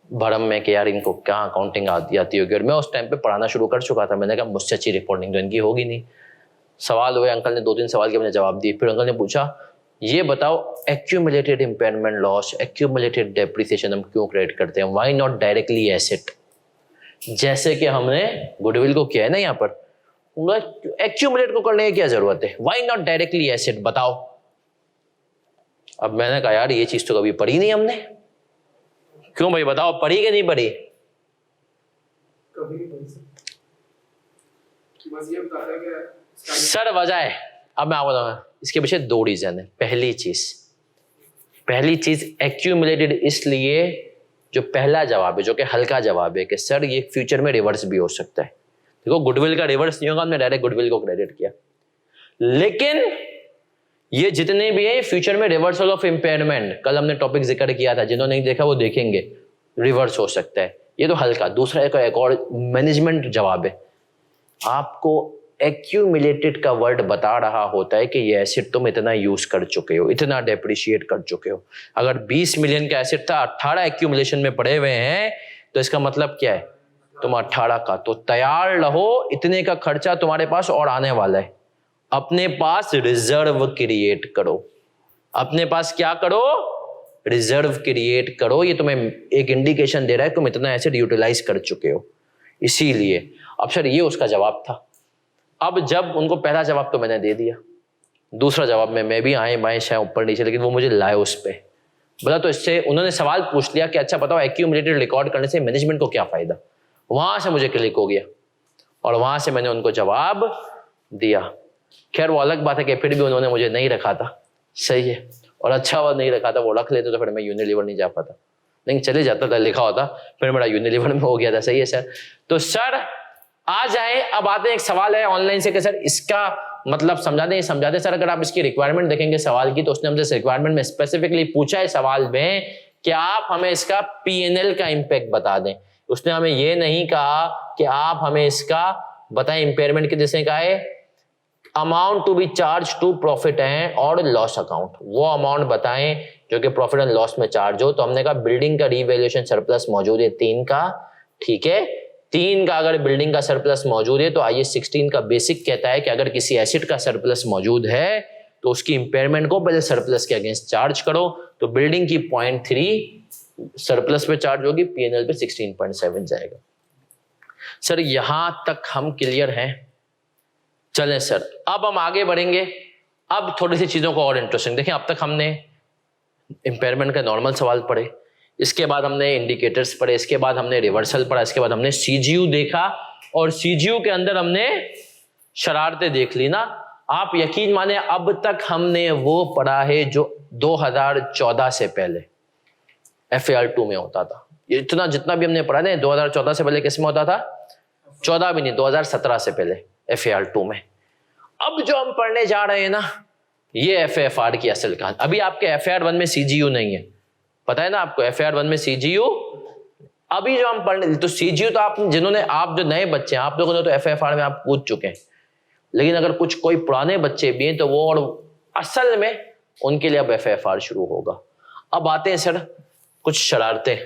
भरम में कि यार इनको क्या अकाउंटिंग आती होगी, और मैं उस टाइम पे पढ़ाना शुरू कर चुका था। मैंने कहा मुझसे अच्छी रिपोर्टिंग तो इनकी होगी नहीं। सवाल हुए, अंकल ने 2-3 सवाल के मैंने जवाब दिए। फिर अंकल ने पूछा ये बताओ accumulated impairment loss, accumulated depreciation हम क्यों क्रेडिट करते हैं? व्हाई नॉट डायरेक्टली एसेट, जैसे कि हमने गुडविल को किया है ना यहाँ पर। एक्यूमुलेट को करने की क्या जरूरत है? व्हाई नॉट डायरेक्टली एसेट, बताओ। अब मैंने कहा यार ये चीज तो कभी पढ़ी नहीं हमने। क्यों भाई बताओ, पढ़ी कि नहीं पढ़ी? कभी नहीं पढ़ी बस ये बता रहा है कि सर वजह है, अब मैं आपको बताऊंगा इसके पीछे 2 रीजन है। पहली चीज एक्यूमुलेटेड इसलिए, जो पहला जवाब है जो कि हल्का जवाब है कि सर ये फ्यूचर में रिवर्स भी हो सकता है। देखो गुडविल का रिवर्स नहीं होगा, हमने डायरेक्ट गुडविल को क्रेडिट किया। लेकिन ये जितने भी है फ्यूचर में रिवर्सल ऑफ इंपेयरमेंट, कल हमने टॉपिक जिक्र किया था, जिन्होंने नहीं देखा वो देखेंगे, रिवर्स हो सकता है। ये तो हल्का। दूसरा एक और मैनेजमेंट जवाब है, आपको एक्यूमुलेटेड का वर्ड बता रहा होता है कि ये एसिड तुम इतना यूज कर चुके हो, इतना डेप्रिशिएट कर चुके हो। अगर 20 मिलियन का एसिड था, 18 एक्यूमुलेशन में पड़े हुए हैं, तो इसका मतलब क्या है? तुम 18 का, तो तैयार रहो, इतने का खर्चा तुम्हारे पास और आने वाला है। अपने पास रिजर्व क्रिएट करो, अपने पास क्या करो? रिजर्व क्रिएट करो। ये तुम्हें एक इंडिकेशन दे रहा है तुम इतना एसिड यूटिलाइज कर चुके हो, इसीलिए। अब सर ये उसका जवाब था। अब जब उनको पहला जवाब तो मैंने दे दिया, दूसरा जवाब में मैं भी आए बाएं शायद ऊपर नीचे, लेकिन वो मुझे लाए उस पे बोला। तो इससे उन्होंने सवाल पूछ लिया कि अच्छा बताओ एक्यूमुलेटेड रिकॉर्ड करने से मैनेजमेंट को क्या फायदा? वहां से मुझे क्लिक हो गया और वहां से मैंने उनको जवाब दिया। खैर वो अलग बात है कि फिर भी उन्होंने मुझे नहीं रखा था, सही है, और अच्छा वो नहीं रखा था, वो रख लेते तो फिर मैं यूनिलीवर नहीं जा पाता, नहीं चले जाता था, लिखा होता, फिर मेरा यूनिलीवर में हो गया था। सही है सर। तो सर आ जाए, अब आते हैं, एक सवाल है ऑनलाइन से कि सर इसका मतलब समझा दें, समझा दें सर। अगर आप इसकी रिक्वायरमेंट देखेंगे सवाल की, तो उसने हमसे रिक्वायरमेंट में स्पेसिफिकली पूछा है सवाल में कि आप हमें इसका पीएनएल का इंपैक्ट बता दें। उसने हमें ये नहीं कहा कि आप हमें इसका बताएं इंपेयरमेंट के जैसे कहा है amount to be charge to profit and और लॉस अकाउंट, वो अमाउंट बताएं जो कि प्रॉफिट एंड लॉस में चार्ज हो। तो हमने कहा बिल्डिंग का रीवैल्यूएशन सरप्लस मौजूद है 3 का, ठीक है, 3 का अगर बिल्डिंग का सरप्लस मौजूद है तो IAS 16 का बेसिक कहता है कि अगर किसी एसेट का सरप्लस मौजूद है तो उसकी इंपेयरमेंट को पहले सरप्लस के अगेंस्ट चार्ज करो। तो बिल्डिंग की 0.3 सरप्लस पे चार्ज होगी, पीएनएल पे 16.7 जाएगा। सर यहां तक हम क्लियर हैं? चलें सर, अब हम आगे बढ़ेंगे। अब थोड़ी सी चीजों को और इंटरेस्टिंग देखें। अब तक हमने इंपेयरमेंट का नॉर्मल सवाल पढ़े, इसके बाद हमने इंडिकेटर्स पढ़े, इसके बाद हमने रिवर्सल पढ़ा, इसके बाद हमने सीजीयू देखा, और सीजीयू के अंदर हमने शरारतें देख ली ना। आप यकीन माने अब तक हमने वो पढ़ा है जो 2014 से पहले FAR2 में होता था। ये इतना जितना भी हमने पढ़ा ना 2014 से पहले किस में होता था? 14 भी नहीं, 2017 से पहले FAR2 में। अब जो हम पढ़ने जा रहे हैं ना, ये FAR की असल कहानी। अभी आपके FAR1 में CGU नहीं है, पता है ना आपको, FAR1 में CGU। अभी जो हम पढ़ने, तो CGU तो आप जिन्होंने, आप जो नए बच्चे हैं, आप लोगों ने तो FAR में आप कूद चुके हैं, लेकिन अगर कुछ कोई पुराने बच्चे भी हैं तो वो, और असल में उनके लिए अब FAR शुरू होगा। अब आते हैं सर कुछ शरारतें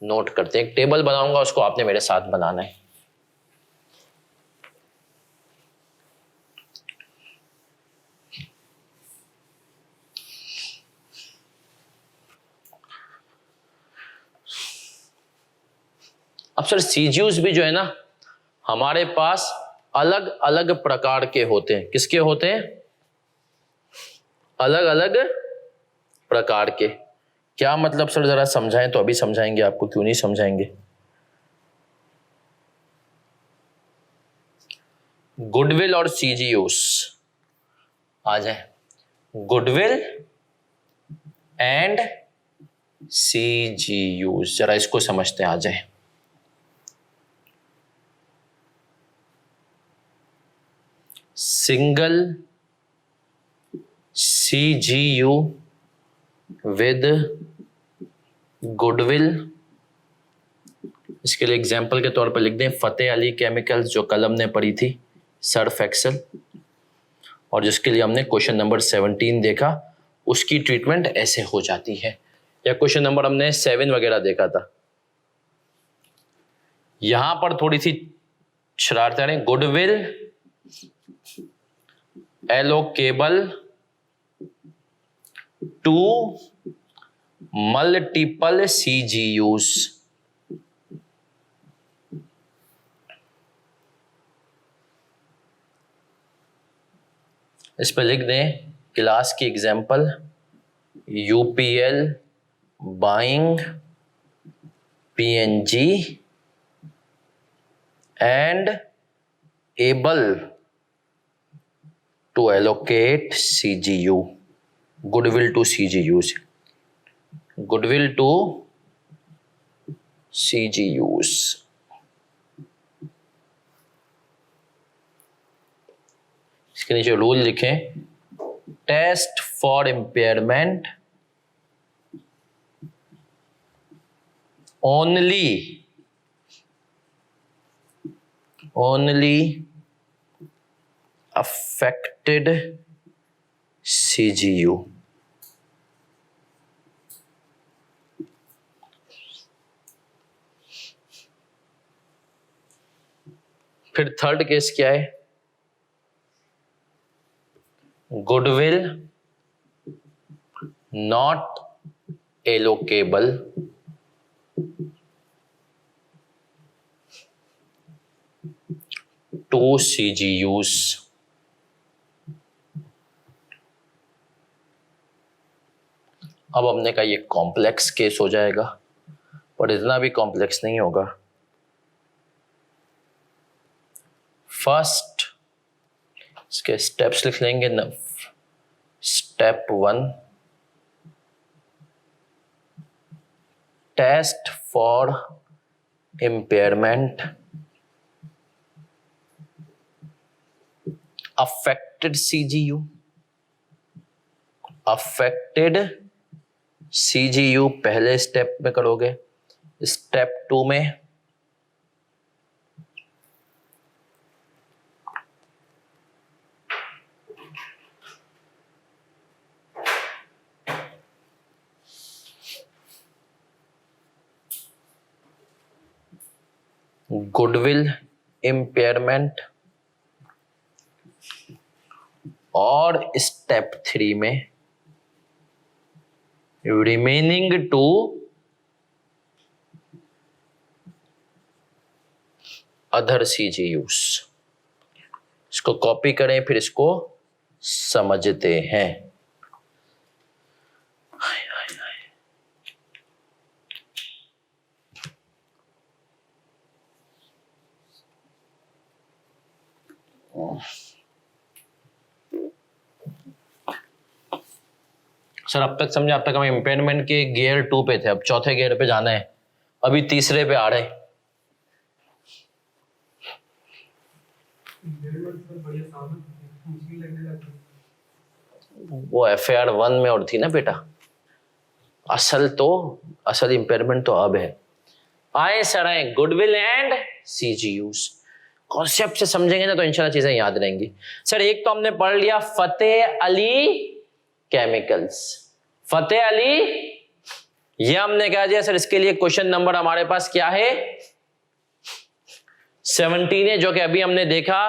नोट करते हैं। एक टेबल बनाऊंगा, उसको आपने मेरे साथ बनाना है। अब सर सीजीयूज भी जो है ना हमारे पास अलग अलग प्रकार के होते हैं। किसके होते हैं? अलग अलग प्रकार के। क्या मतलब सर, जरा समझाएं तो। अभी समझाएंगे आपको, क्यों नहीं समझाएंगे। गुडविल और सीजीयूज आ जाए। गुडविल एंड सीजीयूज, जरा इसको समझते हैं, आ जाए। सिंगल CGU विद गुडविल, इसके लिए एग्जाम्पल के तौर पर लिख दें फतेह अली केमिकल्स, जो कल हमने पढ़ी थी, सर्फ एक्सेल, और जिसके लिए हमने क्वेश्चन नंबर 17 देखा, उसकी ट्रीटमेंट ऐसे हो जाती है। या क्वेश्चन नंबर हमने 7 वगैरह देखा था। यहां पर थोड़ी सी शरारतें हैं। Goodwill allocable to multiple CGUs। इस पर लिख दें क्लास की example, UPL buying PNG and able to allocate CGU, goodwill to CGUs, goodwill to CGUs। इसके नीचे रूल लिखें, test for impairment only affected CGU। फिर थर्ड केस क्या है? Goodwill not allocable to CGUs। अब हमने कहा ये कॉम्प्लेक्स केस हो जाएगा, पर इतना भी कॉम्प्लेक्स नहीं होगा। फर्स्ट इसके स्टेप्स लिख लेंगे ना। Step 1, test for impairment affected CGU. Affected CGU पहले स्टेप में करोगे। स्टेप 2 में गुडविल इम्पेयरमेंट, और स्टेप 3 में रिमेनिंग टू अदर सीजीयूज। इसको कॉपी करें फिर इसको समझते हैं। सर अब तक समझे, अब तक हम इम्पेयरमेंट के गियर 2 पे थे, अब चौथे गियर पे जाना है, अभी तीसरे पे आ रहे हैं। वो FAR 1 में और थी ना बेटा। असल इम्पेयरमेंट तो अब है। आए सर आए गुडविल एंड सीजीयूज। कॉन्सेप्ट से समझेंगे ना तो इंशाल्लाह चीजें याद रहेंगी। सर एक तो हमने पढ़ लिया फतेह अली केमिकल्स। फतेह अली, ये हमने कहा दिया सर, इसके लिए क्वेश्चन नंबर हमारे पास क्या है 17 है, जो कि अभी हमने देखा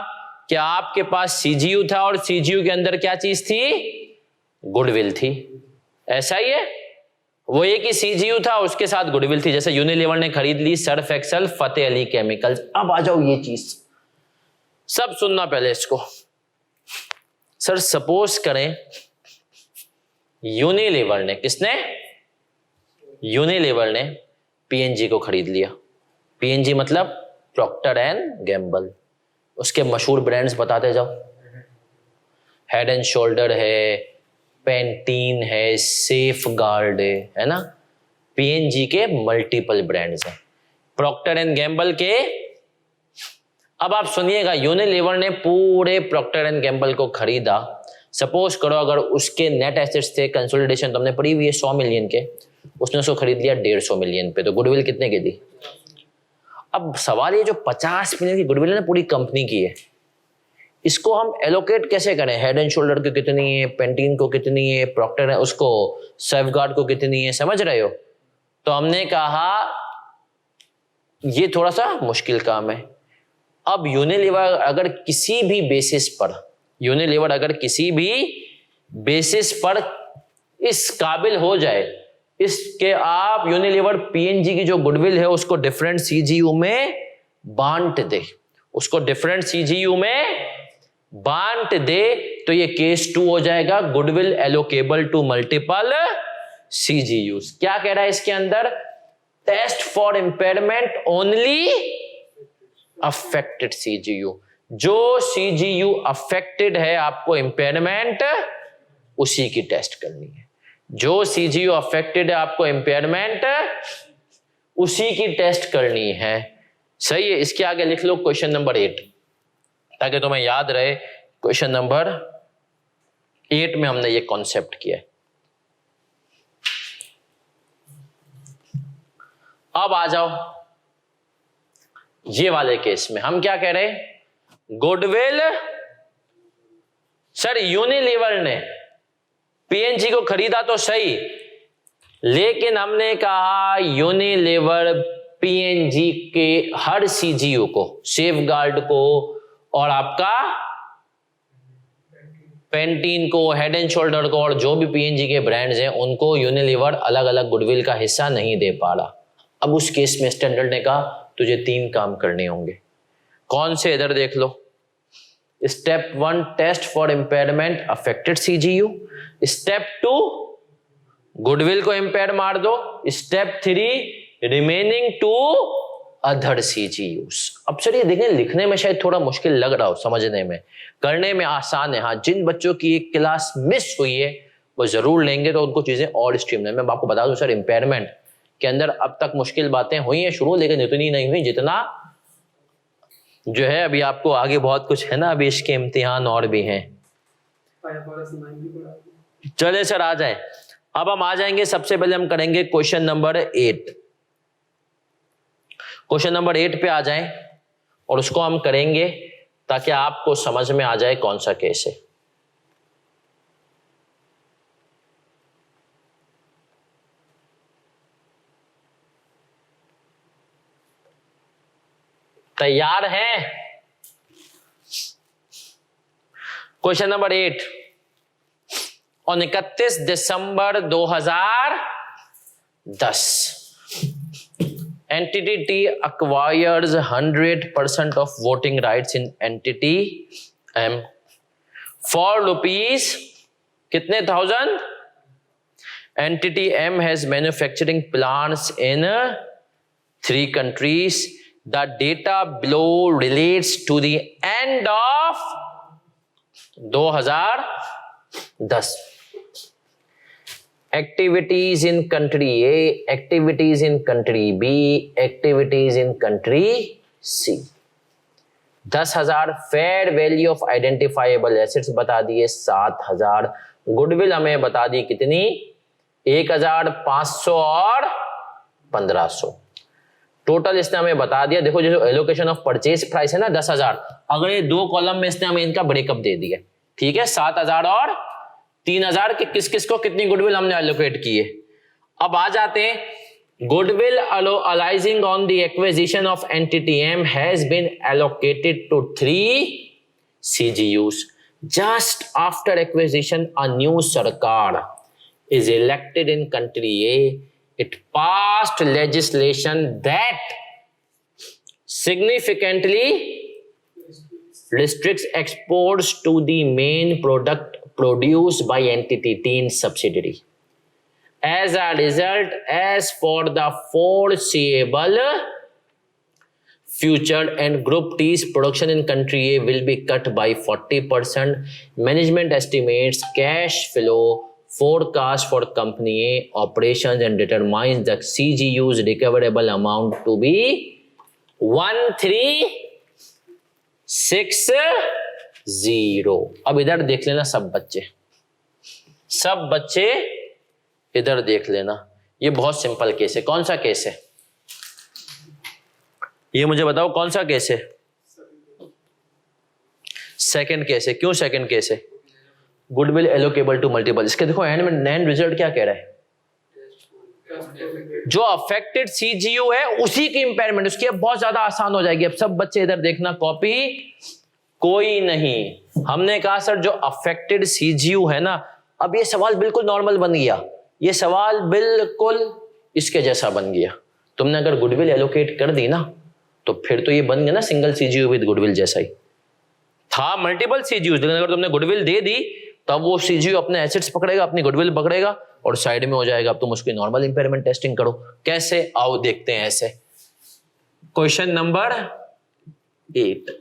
कि आपके पास सीजीयू था और सीजीयू के अंदर क्या चीज थी, गुडविल थी। ऐसा ही है, वो एक ही सीजीयू था उसके साथ गुडविल थी। जैसे यूनिलीवर ने खरीद ली Surf Excel Fateh Ali chemicals. अब आ जाओ ये चीज सब सुनना पहले इसको। सर सपोज करें यूनिलीवर ने, किसने, यूनिलीवर ने पीएनजी को खरीद लिया। पीएनजी मतलब प्रॉक्टर एंड गैम्बल। उसके मशहूर ब्रांड्स बताते जाओ। हेड एंड शोल्डर है, पेंटीन है, सेफ गार्ड है ना। पीएनजी के मल्टीपल ब्रांड्स हैं, प्रॉक्टर एंड गैम्बल के। अब आप सुनिएगा, यूनिलीवर ने पूरे प्रॉक्टर एंड गैम्बल को खरीदा। सपोज करो अगर उसके नेट एसेट्स थे, कंसोलिडेशन तो हमने पढ़ी हुई है 100 मिलियन के, उसने उसको खरीद लिया 150 मिलियन पे, तो गुडविल कितने की थी। अब सवाल ये, जो 50 मिलियन की गुडविल है ना पूरी कंपनी की है, इसको हम एलोकेट कैसे करें। हेड एंड शोल्डर को कितनी है, पेंटीन को कितनी है, प्रॉक्टर है उसको, सेफगार्ड को कितनी है, समझ रहे हो। तो हमने कहा ये थोड़ा सा मुश्किल काम है। अब यूनिलीवर अगर किसी भी बेसिस पर, यूनिलीवर अगर किसी भी बेसिस पर इस काबिल हो जाए इसके, आप यूनिलीवर पीएनजी की जो गुडविल है उसको डिफरेंट सीजीयू में बांट दे, उसको डिफरेंट सीजीयू में बांट दे, तो ये केस 2 हो जाएगा, goodwill allocable to multiple CGUs. क्या कह रहा है इसके अंदर, test for impairment only affected CGU. जो सीजीयू अफेक्टेड है आपको इम्पेयरमेंट उसी की टेस्ट करनी है। जो सीजीयू अफेक्टेड है आपको इम्पेयरमेंट उसी की टेस्ट करनी है। सही है। इसके आगे लिख लो क्वेश्चन नंबर 8 ताकि तुम्हें याद रहे। क्वेश्चन नंबर 8 में हमने ये कॉन्सेप्ट किया है। अब आ जाओ ये वाले केस में, हम क्या कह रहे हैं, गुडविल, सर यूनिलीवर ने पीएनजी को खरीदा तो सही, लेकिन हमने कहा यूनिलीवर पीएनजी के हर सीजीयू को, सेफगार्ड को और आपका पेंटीन को, हेड एंड शोल्डर को और जो भी पीएनजी के ब्रांड्स हैं उनको यूनिलीवर अलग अलग गुडविल का हिस्सा नहीं दे पा रहा। अब उस केस में स्टैंडर्ड ने कहा तुझे 3 काम करने होंगे। कौन से, इधर देख लो। Step 1 test for impairment affected CGU. Step 2 goodwill को इम्पेयर मार दो। Step 3 remaining to other CGUs। अब चलिए देखें, लिखने में शायद थोड़ा मुश्किल लग रहा हो, समझने में, करने में आसान है। हाँ, जिन बच्चों की एक क्लास मिस हुई है वो जरूर लेंगे तो उनको चीजें और स्ट्रीमलाइन। मैं आपको बता दूं सर, इम्पेयरमेंट के अंदर अब तक मुश्किल बातें हुई हैं शुरू, लेकिन इतनी नहीं हुई जितना जो है अभी आपको आगे बहुत कुछ है ना, अभी इसके इम्तिहान और भी हैं। चले सर आ जाए, अब हम आ जाएंगे। सबसे पहले हम करेंगे क्वेश्चन नंबर 8। क्वेश्चन नंबर 8 पे आ जाएं और उसको हम करेंगे ताकि आपको समझ में आ जाए कौन सा केस है। तैयार हैं? Question number 8। on 31 December 2010 entity T acquires 100% of voting rights in entity M for rupees कितने thousand? entity M has manufacturing plants in 3 countries. The data below relates to the end of 2010. Activities in country A, activities in country B, activities in country C. 10,000 fair value of identifiable assets बता दिए, 7,000 goodwill हमें बता दी कितनी, 1,500 और 1,500 total इसने हमें बता दिया। देखो जो एलोकेशन ऑफ परचेज प्राइस है ना 10,000, अगर ये 2 कॉलम में इसने हमें इनका ब्रेकअप दे दिया, ठीक है, 7,000 और 3,000 के किस किस को कितनी गुडविल हमने एलोकेट की है। अब आ जाते हैं, goodwill arising on the acquisition of entity M has been allocated to 3 CGUs. Just after acquisition, a new sarkar is elected in country A. It passed legislation that significantly restricts exports to the main product produced by entity T in subsidiary. As a result, as for the foreseeable future, and Group T's production in country A will be cut by 40%. Management estimates cash flow forecast for company A operations and determines the CGU's recoverable amount to be 1360. अब इधर देख लेना सब बच्चे इधर देख लेना, ये बहुत सिंपल केस है। कौन सा केस है ये मुझे बताओ, कौन सा केस है? सेकंड केस है। क्यों सेकंड केस है? Goodwill allocable to multiple. इसके देखो एंड में एंड रिजल्ट क्या कह रहा है, जो अफेक्टेड सीजीयू है उसी की इंपेयरमेंट, उसकी अब बहुत ज्यादा आसान हो जाएगी। अब सब बच्चे इधर देखना, कॉपी कोई नहीं। हमने कहा सर जो अफेक्टेड सीजीयू है ना, अब ये सवाल बिल्कुल नॉर्मल बन गया, ये सवाल बिल्कुल इसके जैसा बन गया। तुमने अगर गुडविल एलोकेट कर दी ना तो फिर तो ये बन गया ना सिंगल सीजीयू विद गुडविल जैसा ही था, मल्टीपल सीजीयू। लेकिन अगर तुमने गुडविल दे दी तब वो सीजीयू अपने एसेट्स पकड़ेगा, अपनी गुडविल पकड़ेगा और साइड में हो जाएगा। अब तुम उसकी नॉर्मल इंपेयरमेंट टेस्टिंग करो। कैसे? आओ देखते हैं ऐसे। क्वेश्चन नंबर 8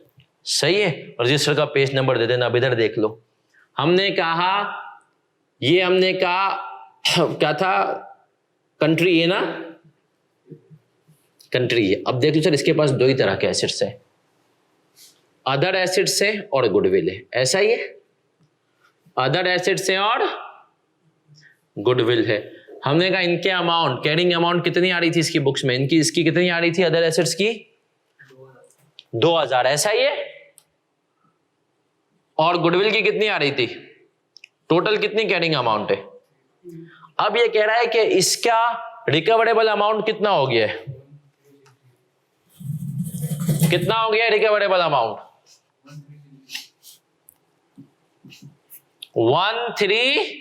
सही है, रजिस्टर का पेज नंबर दे देना। अब इधर देख लो, हमने कहा क्या था, कंट्री है ना, कंट्री है। अब देख लो सर इसके पास 2 ही तरह के एसेट्स है, अदर एसेट्स है और गुडविल है। ऐसा ही है, अदर एसेट्स है और गुडविल है। हमने कहा इनके अमाउंट, कैरिंग अमाउंट कितनी आ रही थी इसकी बुक्स में, इसकी कितनी आ रही थी अदर एसेट्स की? 2,000। ऐसा ही है। और गुडविल की कितनी आ रही थी? टोटल कितनी कैरिंग अमाउंट है? अब ये कह रहा है कि इसका रिकवरेबल अमाउंट कितना हो गया है, कितना हो गया रिकवरेबल अमाउंट? 13।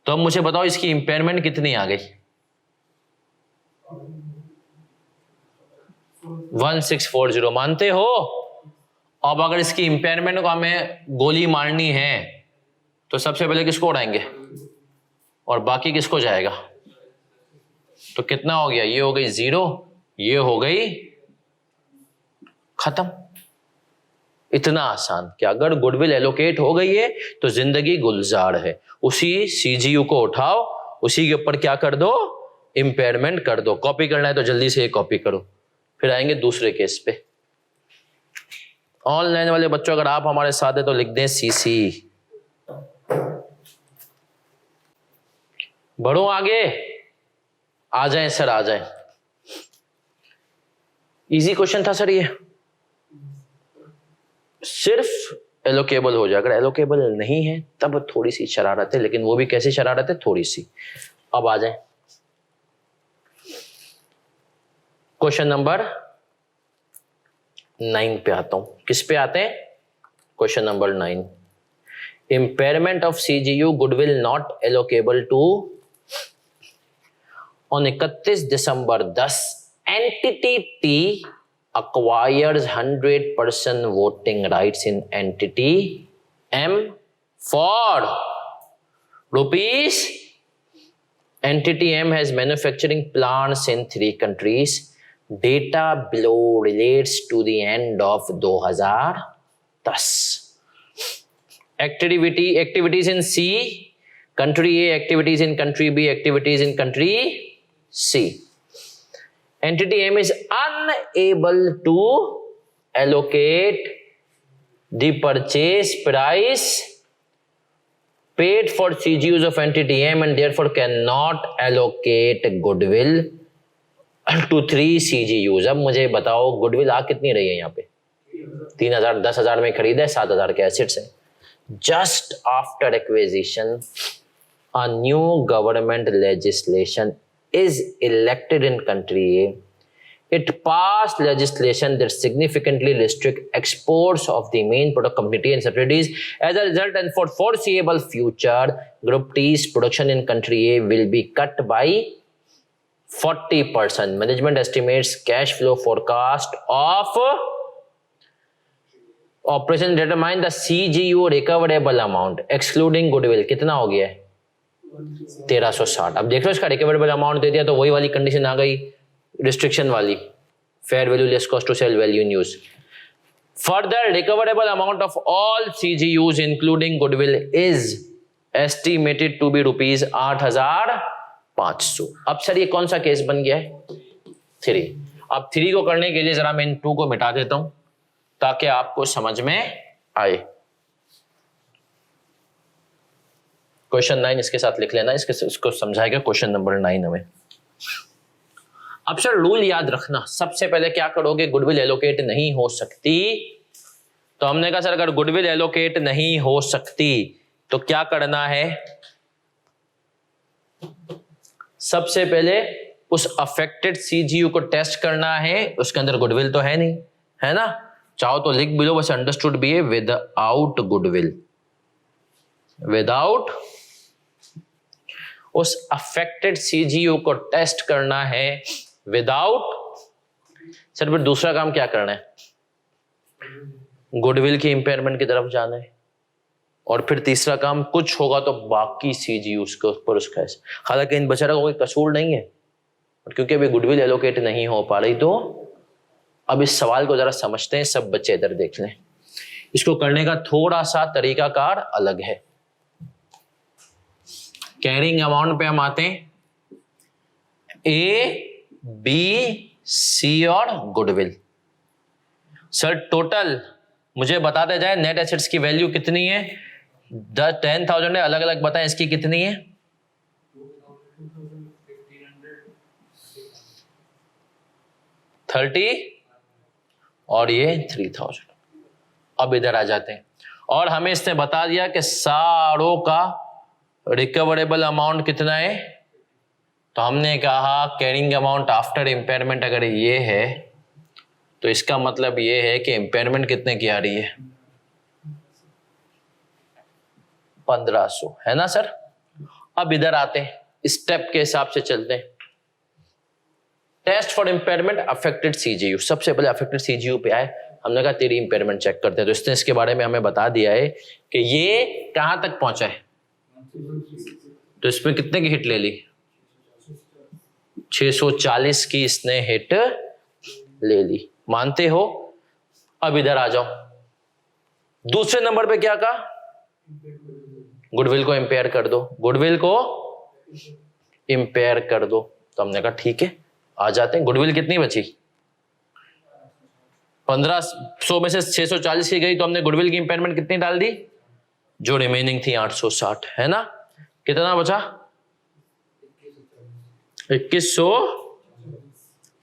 तो अब मुझे बताओ इसकी इंपेयरमेंट कितनी आ गई? 1640। मानते हो? अब अगर इसकी इंपेयरमेंट को हमें गोली मारनी है तो सबसे पहले किसको उड़ाएंगे और बाकी किसको जाएगा? तो कितना हो गया? ये हो गई 0, ये हो गई खत्म। इतना आसान कि अगर गुडविल एलोकेट हो गई है तो जिंदगी गुलजार है। उसी सीजीयू को उठाओ, उसी के ऊपर क्या कर दो, इंपेयरमेंट कर दो। कॉपी करना है तो जल्दी से ये कॉपी करो, फिर आएंगे दूसरे केस पे। ऑनलाइन वाले बच्चों अगर आप हमारे साथ है तो लिख दें सीसी। बढ़ो आगे, आ जाए सर, आ जाए। इजी क्वेश्चन था सर ये, सिर्फ एलोकेबल हो जाए। अगर एलोकेबल नहीं है तब थोड़ी सी शरारत है, लेकिन वो भी कैसी शरारत है, थोड़ी सी। अब आ जाए क्वेश्चन नंबर 9 पे आता हूं। किस पे आते हैं, question number 9। Impairment of CGU goodwill not allocable to on 31 December 10 entity T acquires 100% voting rights in entity M for rupees. Entity M has manufacturing plants in 3 countries. Data below relates to the end of 2010. Activities in C, country A, activities in country B, activities in country C. Entity M is unable to allocate the purchase price paid for CGUs of entity M and therefore cannot allocate goodwill to 3 CGUs. अब मुझे बताओ goodwill आ कितनी रही है यहाँ पे, 3000, 10,000 में खरीदा है, 7,000 के एसेट्स है। Just after acquisition, a new government legislation is elected in country A. It passed legislation that significantly restrict exports of the main product community and subsidiaries. As a result, and for foreseeable future, Group T's production in country A will be cut by 40%. Management estimates cash flow forecast of operation determine the CGU recoverable amount excluding goodwill कितना हो गया है, 1360। अब देख लो इसका recoverable amount दे दिया तो वही वाली कंडीशन आ गई, रिस्ट्रिक्शन वाली, fair value less cost to sell value in use. Further recoverable amount of all CGUs including goodwill is estimated to be rupees 8,500। अब सर ये कौन सा केस बन गया है, 3। अब 3 को करने के लिए जरा मैं इन 2 को मिटा देता हूं ताकि आपको समझ में आए। क्वेश्चन 9 इसके साथ लिख लेना, इसको समझाएगा क्वेश्चन नंबर 9 हमें। अब सर रूल याद रखना, सबसे पहले क्या करोगे, गुडविल एलोकेट नहीं हो सकती, तो हमने कहा सर अगर गुडविल एलोकेट नहीं हो सकती तो क्या करना है, सबसे पहले उस अफेक्टेड सीजीयू को टेस्ट करना है। उसके अंदर गुडविल तो है नहीं, है ना, चाहो तो लिख भी लो, बस अंडरस्टूड भी है, विदाउट गुडविल, विदाउट उस अफेक्टेड सीजीयू को टेस्ट करना है विदाउट। सर फिर दूसरा काम क्या करना है, गुडविल की इंपेयरमेंट की तरफ जाना है, और फिर तीसरा काम कुछ होगा तो बाकी सीजीयूज के ऊपर उसका है। हालांकि इन बेचारों का कोई कसूर नहीं है, क्योंकि अभी गुडविल एलोकेट नहीं हो पा रही। तो अब इस सवाल को जरा समझते हैं, सब बच्चे इधर देख लें। इसको करने का थोड़ा सा तरीकाकार अलग है। कैरिंग अमाउंट पे हम आते हैं, A, B, C और गुडविल। सर टोटल मुझे बताते जाए नेट एसेट्स की वैल्यू कितनी है, 10,000 है, अलग अलग बताएं इसकी कितनी है, 30 और ये 3000। अब इधर आ जाते हैं और हमें इसने बता दिया कि सारों का रिकवरेबल अमाउंट कितना है। तो हमने कहा कैरिंग अमाउंट आफ्टर इंपेयरमेंट अगर ये है तो इसका मतलब ये है कि इंपेयरमेंट कितने की आ रही है, 1500, है ना सर। अब इधर आते हैं, स्टेप के हिसाब से चलते हैं। Test for impairment affected CGU, सबसे पहले अफेक्टेड सीजीयू पे आए, हमने कहा तेरी इंपेयरमेंट चेक करते हैं। तो इसने इसके बारे में हमें बता दिया है कि ये कहां तक पहुंचा है, तो इसमें कितने की हिट ले ली, 640 की इसने हिट ले ली, मानते हो? अब इधर आ जाओ, दूसरे नंबर पे क्या कहा? गुडविल को इंपेयर कर दो, गुडविल को इंपेयर कर दो। तो हमने कहा ठीक है, आ जाते हैं। गुडविल कितनी बची? 1500 में से 640 की गई, तो हमने गुडविल की इंपेयरमेंट कितनी डाल दी? जो रिमेनिंग थी 860, है ना? कितना बचा? 2100,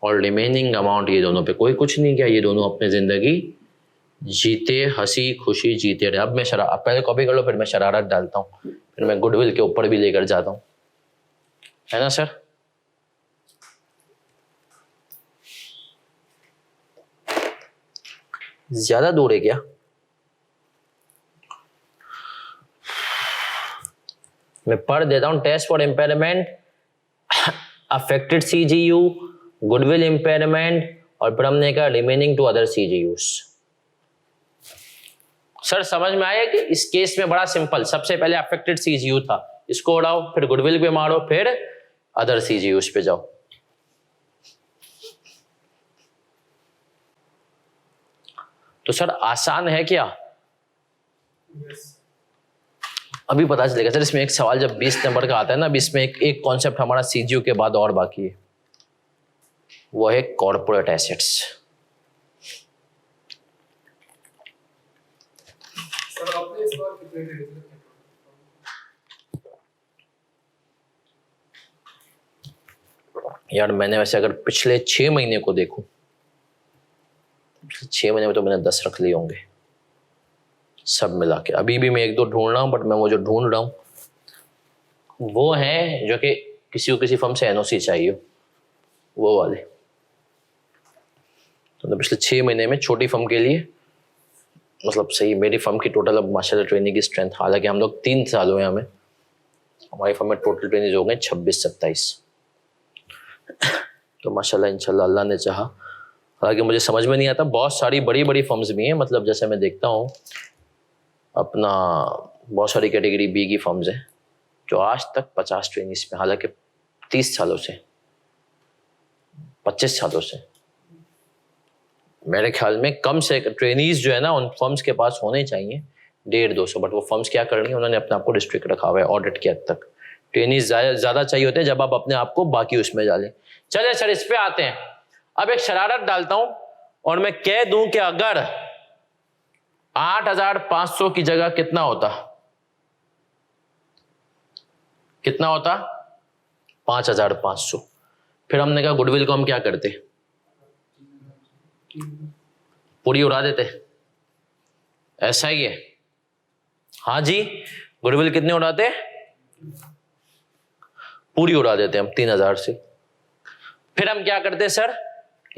और रिमेनिंग अमाउंट ये दोनों पे कोई कुछ नहीं किया, ये दोनों अपनी जिंदगी जीते, हंसी खुशी जीते रहे। अब मैं अब पहले कॉपी कर लो, फिर मैं शरारत डालता हूं, फिर मैं गुडविल के ऊपर भी लेकर जाता हूं, है ना सर? ज्यादा दूर है क्या? मैं पढ़ देता हूं। Test for impairment, affected CGU, goodwill impairment, और फिर हमने कहा रिमेनिंग टू अदर सीजीयूज। सर समझ में आया कि इस केस में बड़ा सिंपल, सबसे पहले अफेक्टेड सीजीयू था, इसको उड़ाओ, फिर गुडविल पे मारो, फिर अदर सीजीयूज पे जाओ। तो सर आसान है क्या? अभी पता चलेगा सर। इसमें एक सवाल जब 20 नंबर का आता है ना, अभी इसमें एक कॉन्सेप्ट हमारा सीजीयू के बाद और बाकी है, वो है कॉर्पोरेट एसेट्स। सर आपने इस बार कितने क्रेडिट किए? यार मैंने वैसे अगर पिछले 6 महीने को देखूं, 6 महीने में तो मैंने 10 रख लिए होंगे सब मिला के। अभी भी मैं 1-2 ढूंढ रहा हूं, बट मैं वो जो ढूंढ रहा हूं वो है जो कि किसी को किसी फर्म से एनओसी चाहिए, वो वाले। तो पिछले 6 महीने में छोटी फर्म के लिए मतलब सही, मेरी फर्म की टोटल अब माशाल्लाह ट्रेनिंग की स्ट्रेंथ, हालांकि हम लोग 3 साल हुए हमें, हमारी फर्म में टोटल ट्रेनिंग हो गए 26-27। तो माशाल्लाह इंशाल्लाह अल्लाह ने चाहा। हालांकि मुझे समझ में नहीं आता, बहुत सारी बड़ी बड़ी फर्म्स भी हैं, मतलब जैसे मैं देखता हूँ अपना बहुत सारी कैटेगरी बी की फर्म्स हैं जो आज तक 50 ट्रेनिंग्स में, हालांकि 30 सालों से 25 सालों से मेरे ख्याल में कम से ट्रेनीज जो है ना उन फर्म्स के पास होने चाहिए 150-200, बट वो फर्म्स क्या कर रही हैं, उन्होंने अपने आप को रिस्ट्रिक्ट रखा हुआ है ऑडिट के हद तक। ट्रेनीज ज्यादा चाहिए होते हैं जब आप अपने आप को बाकी उसमें डालें। चलिए सर इस पे आते हैं। अब एक शरारत डालता हूं और मैं कह दूं कि अगर 8500 की जगह कितना होता, कितना होता? 5500। फिर हमने कहा गुडविल को हम क्या करते, पूरी उड़ा देते, ऐसा ही है? हाँ जी, गुडविल कितने उड़ाते? पूरी उड़ा देते हम 3000 से। फिर हम क्या करते सर,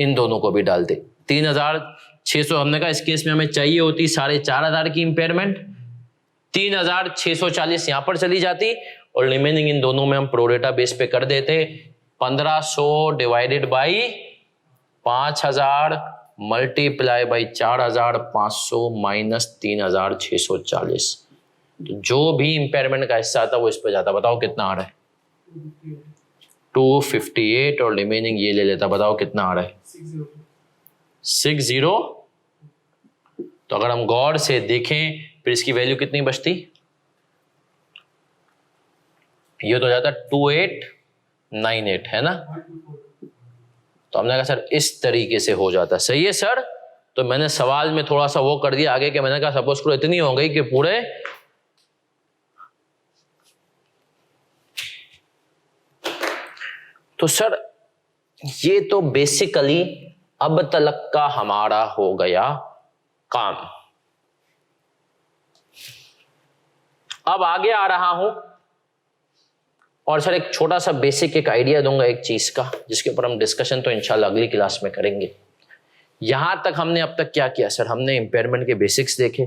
इन दोनों को भी डालते। 3600 हमने कहा इस केस में हमें चाहिए होती 4500 की इंपेयरमेंट, 3640 यहां पर चली जाती, और रिमेनिंग इन दोनों में हम प्रोरेटा बेस पे कर देते। 1500 divided by 5000 multiply by 4500 minus 3640। तो जो भी इंपेयरमेंट का हिस्सा आता वो इस पे जाता। बताओ कितना आ रहा है? 258, और रिमेनिंग ये ले लेता। बताओ कितना आ रहा है? 60। तो अगर हम गौर से देखें फिर इसकी वैल्यू कितनी बचती? ये तो जाता 2898, है ना? तो हमने कहा सर इस तरीके से हो जाता। सही है सर। तो मैंने सवाल में थोड़ा सा वो कर दिया आगे कि मैंने कहा सपोज करो इतनी हो गई कि पूरे तो सर ये तो बेसिकली अब तक का हमारा हो गया काम। अब आगे आ रहा हूं और सर एक छोटा सा बेसिक एक आइडिया दूंगा एक चीज का, जिसके ऊपर हम डिस्कशन तो इंशाल्लाह अगली क्लास में करेंगे। यहां तक हमने अब तक क्या किया सर? हमने इंपेयरमेंट के बेसिक्स देखे,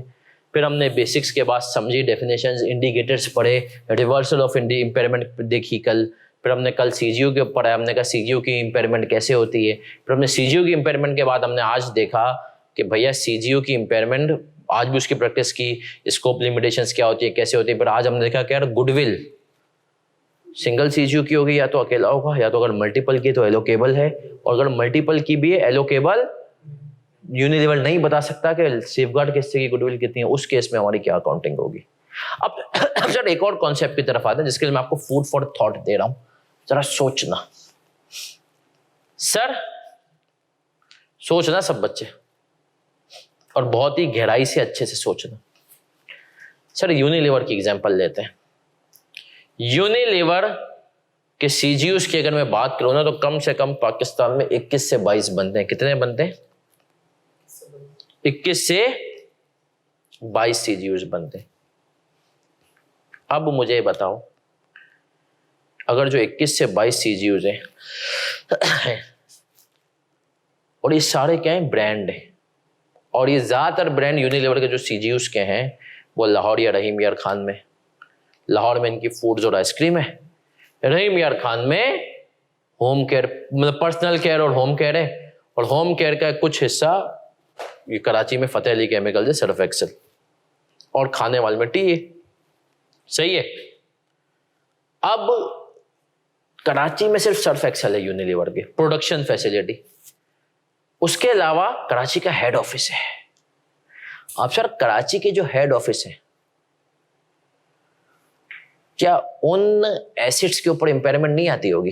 फिर हमने बेसिक्स के बाद समझी, डेफिनेशंस, इंडिकेटर्स पढ़े, रिवर्सल ऑफ इंपेयरमेंट देखी कल, फिर हमने कल सीजीयू के ऊपर है, हमने कहा सीजीयू की इंपेयरमेंट कैसे होती है, फिर हमने सीजीयू की इंपेयरमेंट के बाद हमने आज देखा कि भैया सीजीयू की इंपेयरमेंट आज भी उसकी प्रैक्टिस की, स्कोप लिमिटेशंस क्या होती है, कैसे होती है। फिर आज हमने देखा कि यार गुडविल सिंगल सीजीयू की होगी या तो अकेला होगा, या तो अगर मल्टीपल की तो एलोकेबल है, और अगर मल्टीपल की भी है एलोकेबल, यूनिलीवर नहीं बता सकता कि सेफगार्ड के हिस्से की गुडविल कितनी है, उस केस में हमारी क्या अकाउंटिंग होगी। अब सर एक और कॉन्सेप्ट की तरफ आते हैं जिसके लिए मैं आपको फूड फॉर थॉट दे रहा हूं, जरा सोचना सर, सोचना सब बच्चे, और बहुत ही गहराई से अच्छे से सोचना। सर यूनिलीवर की एग्जांपल लेते हैं। यूनिलीवर के सीजीयूज की अगर मैं बात करूं ना तो कम से कम पाकिस्तान में 21 से 22 बनते हैं। कितने बनते हैं? 21 से 22 सीजीयूज बनते हैं। अब मुझे बताओ, अगर जो 21 से 22 सीजीयूज हैं और ये सारे क्या हैं? ब्रांड है, और ये ज्यादातर ब्रांड यूनिलीवर के जो सीजीयूज के हैं वो लाहौर या रहीम यार खान में, लाहौर में इनकी फूड्स और आइसक्रीम है, रहीम यार खान में होम केयर, मतलब पर्सनल केयर और होम केयर है, और होम केयर का कुछ हिस्सा ये कराची में फतेह अली केमिकल है, सर्फ एक्सेल, और खाने वाले में टी है। सही है। अब कराची में सिर्फ सर्फ एक्सेल है यूनिलीवर के प्रोडक्शन फैसिलिटी, उसके अलावा कराची का हेड ऑफिस है। अब सर कराची के जो हेड ऑफिस है, क्या उन एसेट्स के ऊपर इंपेयरमेंट नहीं आती होगी?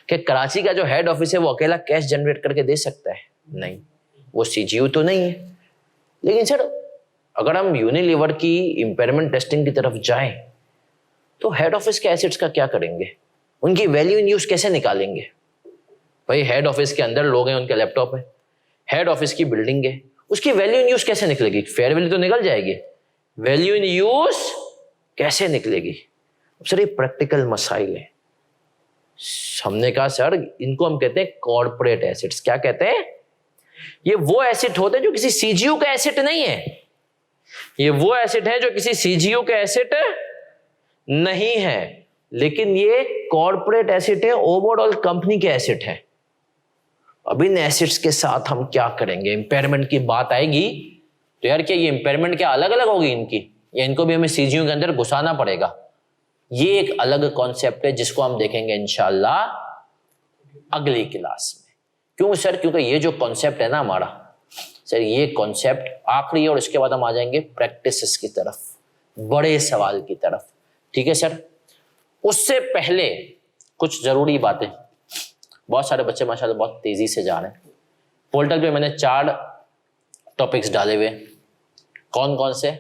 कि कराची का जो हेड ऑफिस है वो अकेला कैश जनरेट करके दे सकता है? नहीं, वो सीजीयू तो नहीं है। लेकिन सर अगर हम यूनिलीवर की इंपेयरमेंट टेस्टिंग की तरफ जाएं तो हेड ऑफिस के एसेट्स का क्या करेंगे? उनकी वैल्यू इन यूज कैसे निकालेंगे? भाई हेड ऑफिस के अंदर लोग हैं, उनके लैपटॉप है, हेड ऑफिस की बिल्डिंग है, उसकी वैल्यू इन यूज कैसे निकलेगी? फेयर वैल्यू तो निकल जाएगी, वैल्यू इन यूज कैसे निकलेगी? सर ये प्रैक्टिकल मसाइल है। हमने कहा सर इनको हम कहते हैं कॉर्पोरेट एसेट्स। क्या कहते हैं? ये वो एसेट होते हैं जो किसी सीजीयू का एसेट नहीं है, ये वो एसेट है जो किसी सीजीयू का एसेट नहीं है, लेकिन ये कॉर्पोरेट एसेट है, ओवरऑल कंपनी के एसेट है। अब इन एसेट्स के साथ हम क्या करेंगे? इंपेयरमेंट की बात आएगी तो यार क्या ये इंपेयरमेंट क्या अलग अलग होगी इनकी, या इनको भी हमें सीजीयू के अंदर घुसाना पड़ेगा? ये एक अलग कॉन्सेप्ट है जिसको हम देखेंगे इंशाल्लाह अगली क्लास में। क्यों सर? क्योंकि ये जो कॉन्सेप्ट है ना हमारा सर, ये कॉन्सेप्ट आखिरी है, और इसके बाद हम आ जाएंगे प्रैक्टिसेस की तरफ, बड़े सवाल की तरफ। ठीक है सर? उससे पहले कुछ जरूरी बातें, बहुत सारे बच्चे माशाल्लाह बहुत तेजी से जा रहे हैं। पोर्टल पे मैंने 4 टॉपिक्स डाले हुए, कौन कौन से?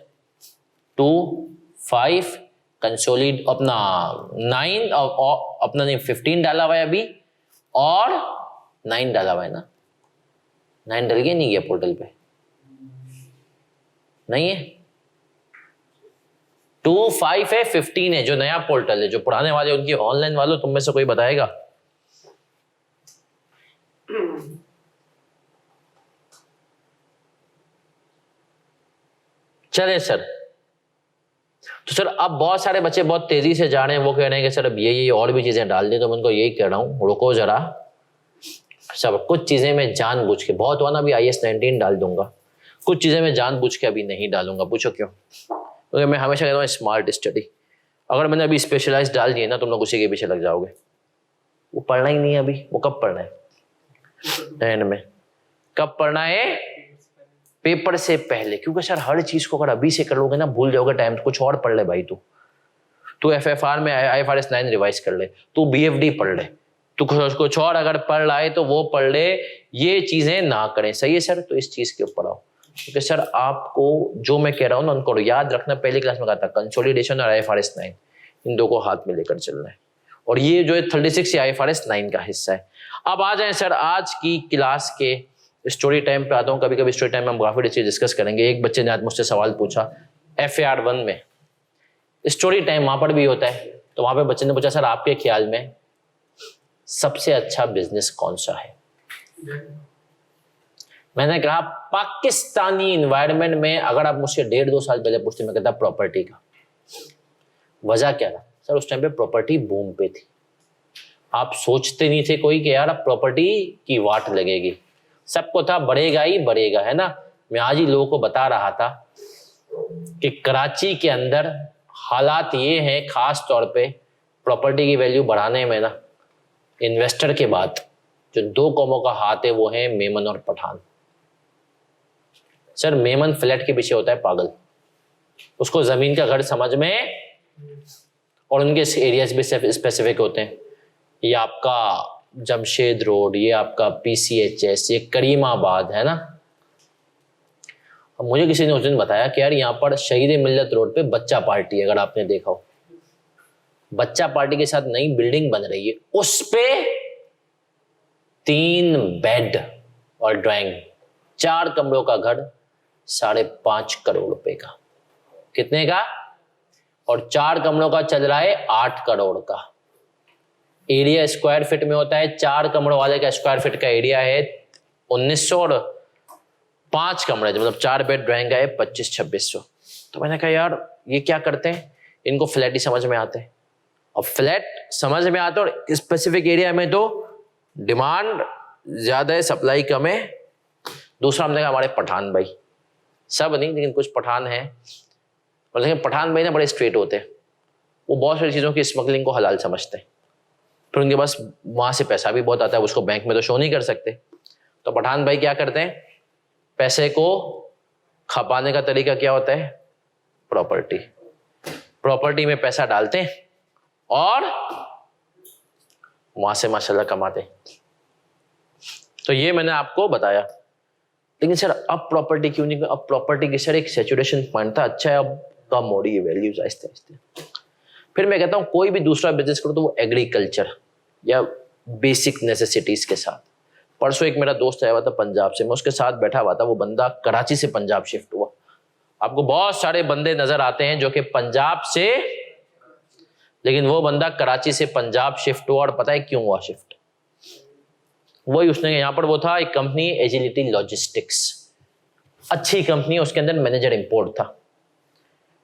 2, 5, कंसोलिड अपना 9 और अपना नहीं 15 डाला हुआ है अभी, और 9 डाला हुआ है ना। 9 डल गया नहीं गया पोर्टल पे? नहीं है। 2, 5 है, 15 है जो नया पोर्टल है। जो पुराने वाले उनकी ऑनलाइन वालों तुम में से कोई बताएगा? चले सर। तो सर अब बहुत सारे बच्चे बहुत तेजी से जा रहे हैं, वो कह रहे हैं कि सर अब ये और भी चीजें डाल दी, तो मैं उनको यही कह रहा हूं रुको जरा। सब कुछ चीजें मैं जानबूझ के, बहुत हुआ ना अभी IAS 19 डाल दूंगा, कुछ चीजें मैं जानबूझ के अभी नहीं डालूंगा। पूछो क्यों? क्योंकि मैं हमेशा कहता हूँ स्मार्ट स्टडी। अगर मैंने अभी स्पेशलाइज डाल दिए ना, तुम लोग उसी के पीछे लग जाओगे। वो पढ़ना ही नहीं है अभी, वो कब पढ़ना है? एंड में। कब पढ़ना है? पेपर से पहले। क्योंकि सर हर चीज को अगर अभी से कर लोगे ना भूल जाओगे टाइम। कुछ और पढ़ ले भाई, तू FFR में IFRS 9 रिवाइज कर ले, तू BFD पढ़ ले, तू कुछ और अगर पढ़ रहा है तो वो पढ़ ले। ये चीजें ना करें। सही है सर? तो इस चीज के ऊपर आओ, क्योंकि सर आपको जो मैं कह रहा हूँ ना उनको याद रखना। पहली क्लास में कहा था कंसोलिडेशन और IFRS 9 इन दो को हाथ में लेकर चलना है, और ये जो है 36 से IFRS 9 का हिस्सा है। अब आ जाए सर आज की क्लास के स्टोरी टाइम पे आता हूँ। कभी कभी स्टोरी टाइम में हम काफी चीज डिस्कस करेंगे। एक बच्चे ने आज मुझसे सवाल पूछा, FAR 1 में स्टोरी टाइम वहां पर भी होता है, तो वहां पे बच्चे ने पूछा सर आपके ख्याल में सबसे अच्छा बिजनेस कौन सा है? मैंने कहा पाकिस्तानी इन्वायरमेंट में अगर आप मुझसे 1.5-2 साल पहले पूछते, मैं कहता प्रॉपर्टी का। वजह क्या था सर? उस टाइम पे प्रॉपर्टी बूम पे थी। आप सोचते नहीं थे कोई कि यार अब प्रॉपर्टी की वाट लगेगी। सबको था बढ़ेगा ही बढ़ेगा, है ना। मैं आज ही लोगों को बता रहा था कि कराची के अंदर हालात ये हैं खास तौर पे प्रॉपर्टी की वैल्यू बढ़ाने में ना, इन्वेस्टर के बाद जो दो कौमों का हाथ है वो है मेमन और पठान। सर मेमन फ्लैट के पीछे होता है पागल, उसको जमीन का घर समझ में, और उनके एरियाज भी स्पेसिफिक होते हैं। ये आपका जमशेद रोड, ये आपका PCHS, ये करीमाबाद है ना। अब मुझे किसी ने उस दिन बताया कि यार यहाँ पर शहीद मिल्लत रोड पे बच्चा पार्टी है, अगर आपने देखा हो, बच्चा पार्टी के साथ नई बिल्डिंग बन रही है, उस पे 3 बेड और ड्राइंग, 4 कमरों का घर 5.5 करोड़ रुपए का। कितने का? और 4 कमरों का चल रहा है 8 करोड़ का। एरिया स्क्वायर फीट में होता है, 4 कमरों वाले का स्क्वायर फीट का एरिया है 1900 और 5 कमरे मतलब 4 बेड ड्राइंग का है 2500-2600। तो मैंने कहा यार ये क्या करते हैं, इनको फ्लैट ही समझ में आते हैं। अब फ्लैट समझ में आता है और स्पेसिफिक एरिया में तो डिमांड ज्यादा है, सप्लाई कम है। दूसरा हमने कहा हमारे पठान भाई, सब नहीं लेकिन कुछ पठान हैं, और लेकिन पठान भाई ना बड़े स्ट्रेट होते हैं, वो बहुत सारी चीज़ों की स्मगलिंग को हलाल समझते हैं। फिर उनके पास वहाँ से पैसा भी बहुत आता है, उसको बैंक में तो शो नहीं कर सकते। तो पठान भाई क्या करते हैं, पैसे को खपाने का तरीका क्या होता है, प्रॉपर्टी। प्रॉपर्टी में पैसा डालते हैं और वहां से माशाल्लाह कमाते हैं। तो ये मैंने आपको बताया। लेकिन सर अब प्रॉपर्टी क्यों नहीं, अब प्रॉपर्टी की सर एक सैचुरेशन पॉइंट था, अच्छा है अब कम हो रही है वैल्यूज आहिस्ते आहिस्ते। फिर मैं कहता हूँ कोई भी दूसरा बिजनेस करो तो वो एग्रीकल्चर या बेसिक नेसेसिटीज के साथ। परसों एक मेरा दोस्त आया हुआ था पंजाब से, मैं उसके साथ बैठा हुआ था, वो बंदा कराची से पंजाब शिफ्ट हुआ। आपको बहुत सारे बंदे नजर आते हैं जो कि पंजाब से, लेकिन वो बंदा कराची से पंजाब शिफ्ट हुआ, और पता है क्यों हुआ शिफ्ट? वही उसने यहाँ पर वो था एक कंपनी एजिलिटी लॉजिस्टिक्स, अच्छी कंपनी, उसके अंदर मैनेजर इंपोर्ट था,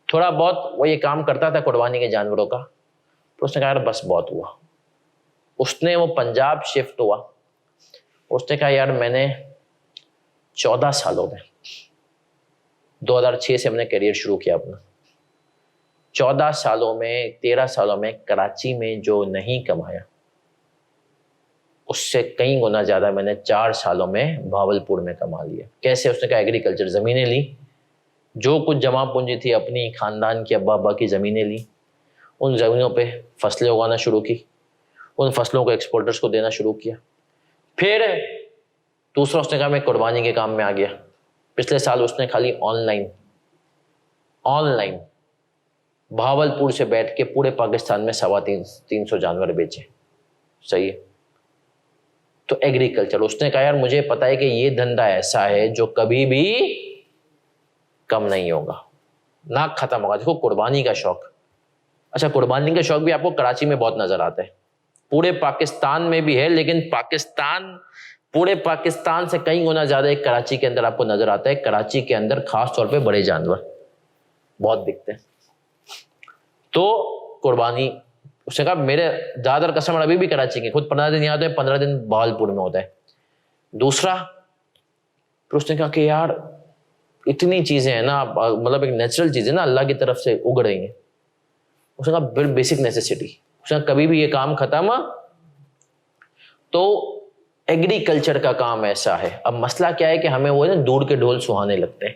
थोड़ा बहुत वो ये काम करता था कुर्बानी के जानवरों का। तो उसने कहा यार बस बहुत हुआ, उसने वो पंजाब शिफ्ट हुआ। उसने कहा यार मैंने 14 सालों में, 2006 से हमने करियर शुरू किया अपना, 14 सालों में 13 सालों में कराची में जो नहीं कमाया उससे कई गुना ज्यादा मैंने 4 सालों में भावलपुर में कमा लिया। कैसे? उसने कहा एग्रीकल्चर, जमीनें ली, जो कुछ जमा पूंजी थी अपनी खानदान की, अब्बा अब्बा की जमीनें ली, उन जमीनों पे फसलें उगाना शुरू की, उन फसलों को एक्सपोर्टर्स को देना शुरू किया। फिर दूसरा उसने कहा मैं कुर्बानी के काम में आ गया। पिछले साल उसने खाली ऑनलाइन भावलपुर से बैठ के पूरे पाकिस्तान में 350 जानवर बेचे। सही है। तो एग्रीकल्चर, उसने कहा यार मुझे पता है कि ये धंधा ऐसा है जो कभी भी कम नहीं होगा, ना खत्म होगा। देखो कुर्बानी का शौक, अच्छा कुर्बानी का शौक भी आपको कराची में बहुत नजर आता है, पूरे पाकिस्तान में भी है, लेकिन पूरे पाकिस्तान से कई गुना ज्यादा एक कराची के अंदर आपको नजर आता है। कराची के अंदर खास तौर पे बड़े जानवर बहुत दिखते हैं। तो कुर्बानी, उसने कहा मेरे ज्यादातर कस्टमर अभी भी कराची के, खुद 15 दिन यहाँ होते हैं, 15 दिन भावलपुर में होता है। दूसरा फिर उसने कहा कि यार इतनी चीजें हैं ना, मतलब एक नेचुरल चीज है ना, अल्लाह की तरफ से उग रही हैं। उसने कहा बेसिक नेसेसिटी, उसने कहा कभी भी ये काम खत्म। तो एग्रीकल्चर का काम ऐसा है। अब मसला क्या है कि हमें वो ना दूर के ढोल सुहाने लगते हैं।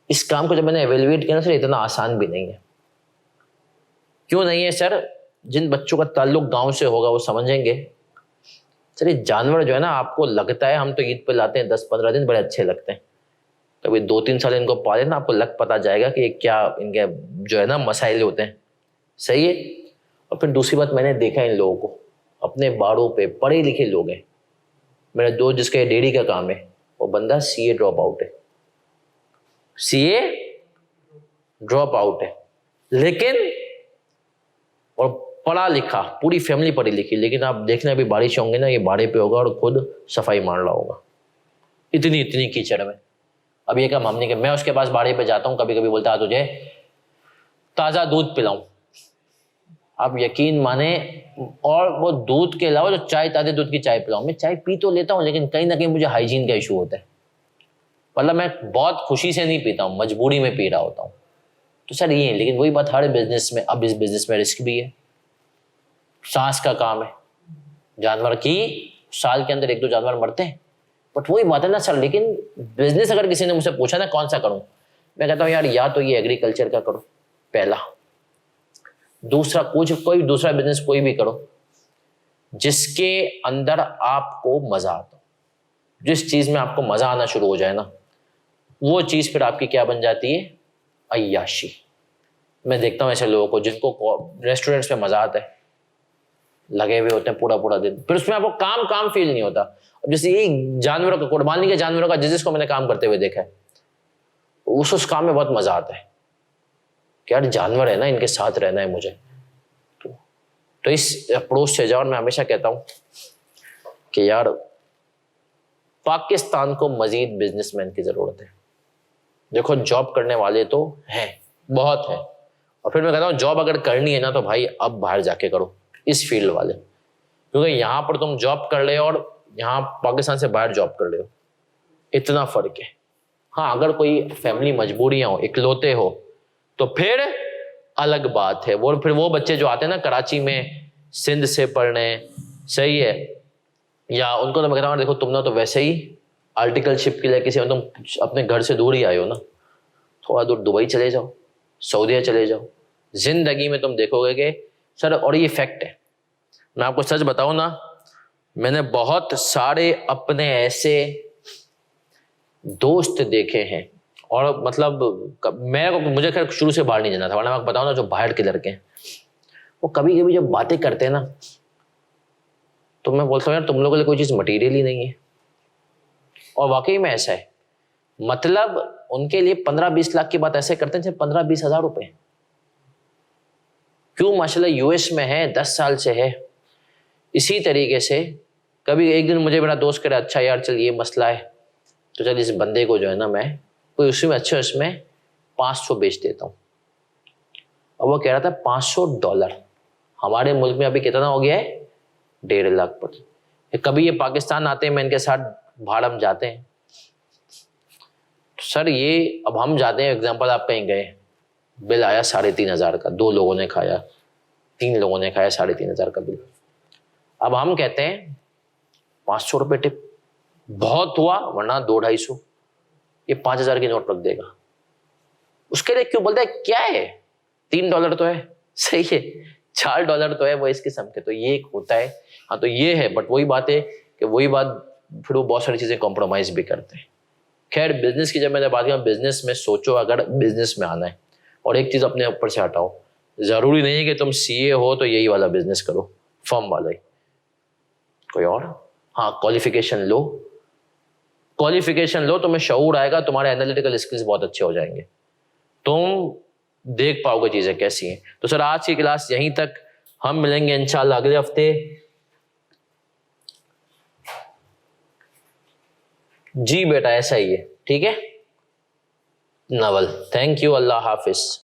इस काम को जब मैंने एवेल्युएट किया ना सर, इतना आसान भी नहीं है। क्यों नहीं है सर? जिन बच्चों का ताल्लुक गांव से होगा वो समझेंगे। सर ये जानवर जो है ना, आपको लगता है हम तो ईद पे लाते हैं 10-15 दिन, बड़े अच्छे लगते हैं, कभी 2-3 साल इनको पाले ना, आपको लग पता जाएगा कि क्या इनके जो है ना मसाइल होते हैं। सही है। और फिर दूसरी बात, मैंने देखा इन लोगों को अपने बाड़ों पे, पढ़े लिखे लोग हैं। मेरा दोस्त जिसका डेयरी का काम है, वो बंदा CA ड्रॉप आउट है, CA ड्रॉप आउट है, लेकिन और पढ़ा लिखा, पूरी फैमिली पढ़ी लिखी, लेकिन आप देखना अभी बारिश होंगे ना, ये बाड़े पे होगा और खुद सफाई मार रहा होगा, इतनी कीचड़ में। अब ये काम हम नहीं, मैं उसके पास बाड़े पे जाता हूँ, कभी कभी बोलता है तुझे ताज़ा दूध पिलाऊं, आप यकीन माने, और वो दूध के अलावा जो चाय, ताजे दूध की चाय पिलाऊं। मैं चाय पी तो लेता हूँ, लेकिन कहीं ना कहीं मुझे हाइजीन का इशू होता है। मतलब मैं बहुत खुशी से नहीं पीता हूँ, मजबूरी में पी रहा होता हूँ। तो सर ये है, लेकिन वही बात हर बिजनेस में, अब इस बिजनेस में रिस्क भी है, सांस का काम है, जानवर की साल के अंदर 1-2 जानवर मरते हैं, बट वही बात है ना सर। लेकिन बिजनेस अगर किसी ने मुझसे पूछा ना कौन सा करूं, मैं कहता हूं यार या तो ये एग्रीकल्चर का करो पहला, दूसरा कोई दूसरा बिजनेस कोई भी करो जिसके अंदर आपको मजा आता हो। जिस चीज में आपको मजा आना शुरू हो जाए ना, वो चीज फिर आपकी क्या बन जाती है, अय्याशी। मैं देखता हूं ऐसे लोगों को जिनको रेस्टोरेंट्स में मजा आता है, लगे हुए होते हैं पूरा पूरा दिन, फिर उसमें आपको काम फील नहीं होता। अब जैसे ये जानवरों का, कुर्बानी के जानवरों का जिसको मैंने काम करते हुए देखा है, उस काम में बहुत मजा आता है कि यार जानवर है ना, इनके साथ रहना है मुझे। तो इस अप्रोच से जाओ। और मैं हमेशा कहता हूं कि यार पाकिस्तान को मजीद बिजनेसमैन की जरूरत है। देखो जॉब करने वाले तो हैं, बहुत है, और फिर मैं कहता हूं जॉब अगर करनी है ना तो भाई अब बाहर जाके करो, इस फील्ड वाले, क्योंकि यहां पर तुम जॉब कर रहे हो और यहाँ पाकिस्तान से बाहर जॉब कर रहे हो, इतना फर्क है। हाँ अगर कोई फैमिली मजबूरियां हो, इकलौते हो, तो फिर अलग बात है। वो फिर वो बच्चे जो आते हैं ना कराची में सिंध से पढ़ने, सही है, या उनको तो मैं कहता हूँ देखो तुम ना तो वैसे ही आर्टिकलशिप के लिए किसी तुम अपने घर से दूर ही आए हो ना, थोड़ा दूर दुबई चले जाओ, सऊदीया चले जाओ, जिंदगी में तुम देखोगे कि सर, और ये फैक्ट है, मैं आपको सच बताऊं ना, मैंने बहुत सारे अपने ऐसे दोस्त देखे हैं, और मतलब मुझे खैर शुरू से बाहर नहीं जाना था, वरना मैं आपको बताऊं ना जो बाहर के लड़के हैं वो कभी कभी जब बातें करते हैं ना तो मैं बोलता हूँ यार तुम लोगों के लिए कोई चीज मटीरियल ही नहीं है। और वाकई में ऐसा है, मतलब उनके लिए 15-20 लाख की बात ऐसे करते हैं 15-20 हजार रुपए। क्यों? माशाल्लाह यूएस में है, 10 साल से है। इसी तरीके से कभी एक दिन मुझे मेरा दोस्त करे, अच्छा यार चल ये मसला है, तो चल इस बंदे को जो है ना मैं कोई उसी में अच्छे उसमें 500 बेच देता हूँ। अब वो कह रहा था $500, हमारे मुल्क में अभी कितना हो गया है, 1.5 लाख पर। कभी ये पाकिस्तान आते हैं, मैं इनके साथ बाहर हम जाते हैं, तो सर ये अब हम जाते हैं, एग्जाम्पल आप कहीं गए, बिल आया 3,500 का, 2 लोगों ने खाया, 3 लोगों ने खाया, 3,500 का बिल। अब हम कहते हैं 500 रुपये टिप बहुत हुआ, वरना 200-250, ये 5,000 की नोट रख देगा। उसके लिए क्यों बोलते हैं, क्या है, $3 तो है, सही है, $4 तो है, वो इस किस्म के। तो ये एक होता है, हाँ तो ये है, बट वही बात है कि वही बात फिर वो बहुत सारी चीजें कॉम्प्रोमाइज भी करते हैं। खैर बिजनेस की जब मैंने बात की, बिजनेस में सोचो अगर बिजनेस में आना है, और एक चीज अपने ऊपर से हटाओ, जरूरी नहीं है कि तुम सीए हो तो यही वाला बिजनेस करो, फर्म वाला ही, कोई और। हाँ क्वालिफिकेशन लो, तुम्हें शऊर आएगा, तुम्हारे एनालिटिकल स्किल्स बहुत अच्छे हो जाएंगे, तुम देख पाओगे चीजें कैसी हैं। तो सर आज की क्लास यहीं तक, हम मिलेंगे इंशाल्लाह अगले हफ्ते। जी बेटा ऐसा ही है, ठीक है Naval, thank you, Allah Hafiz.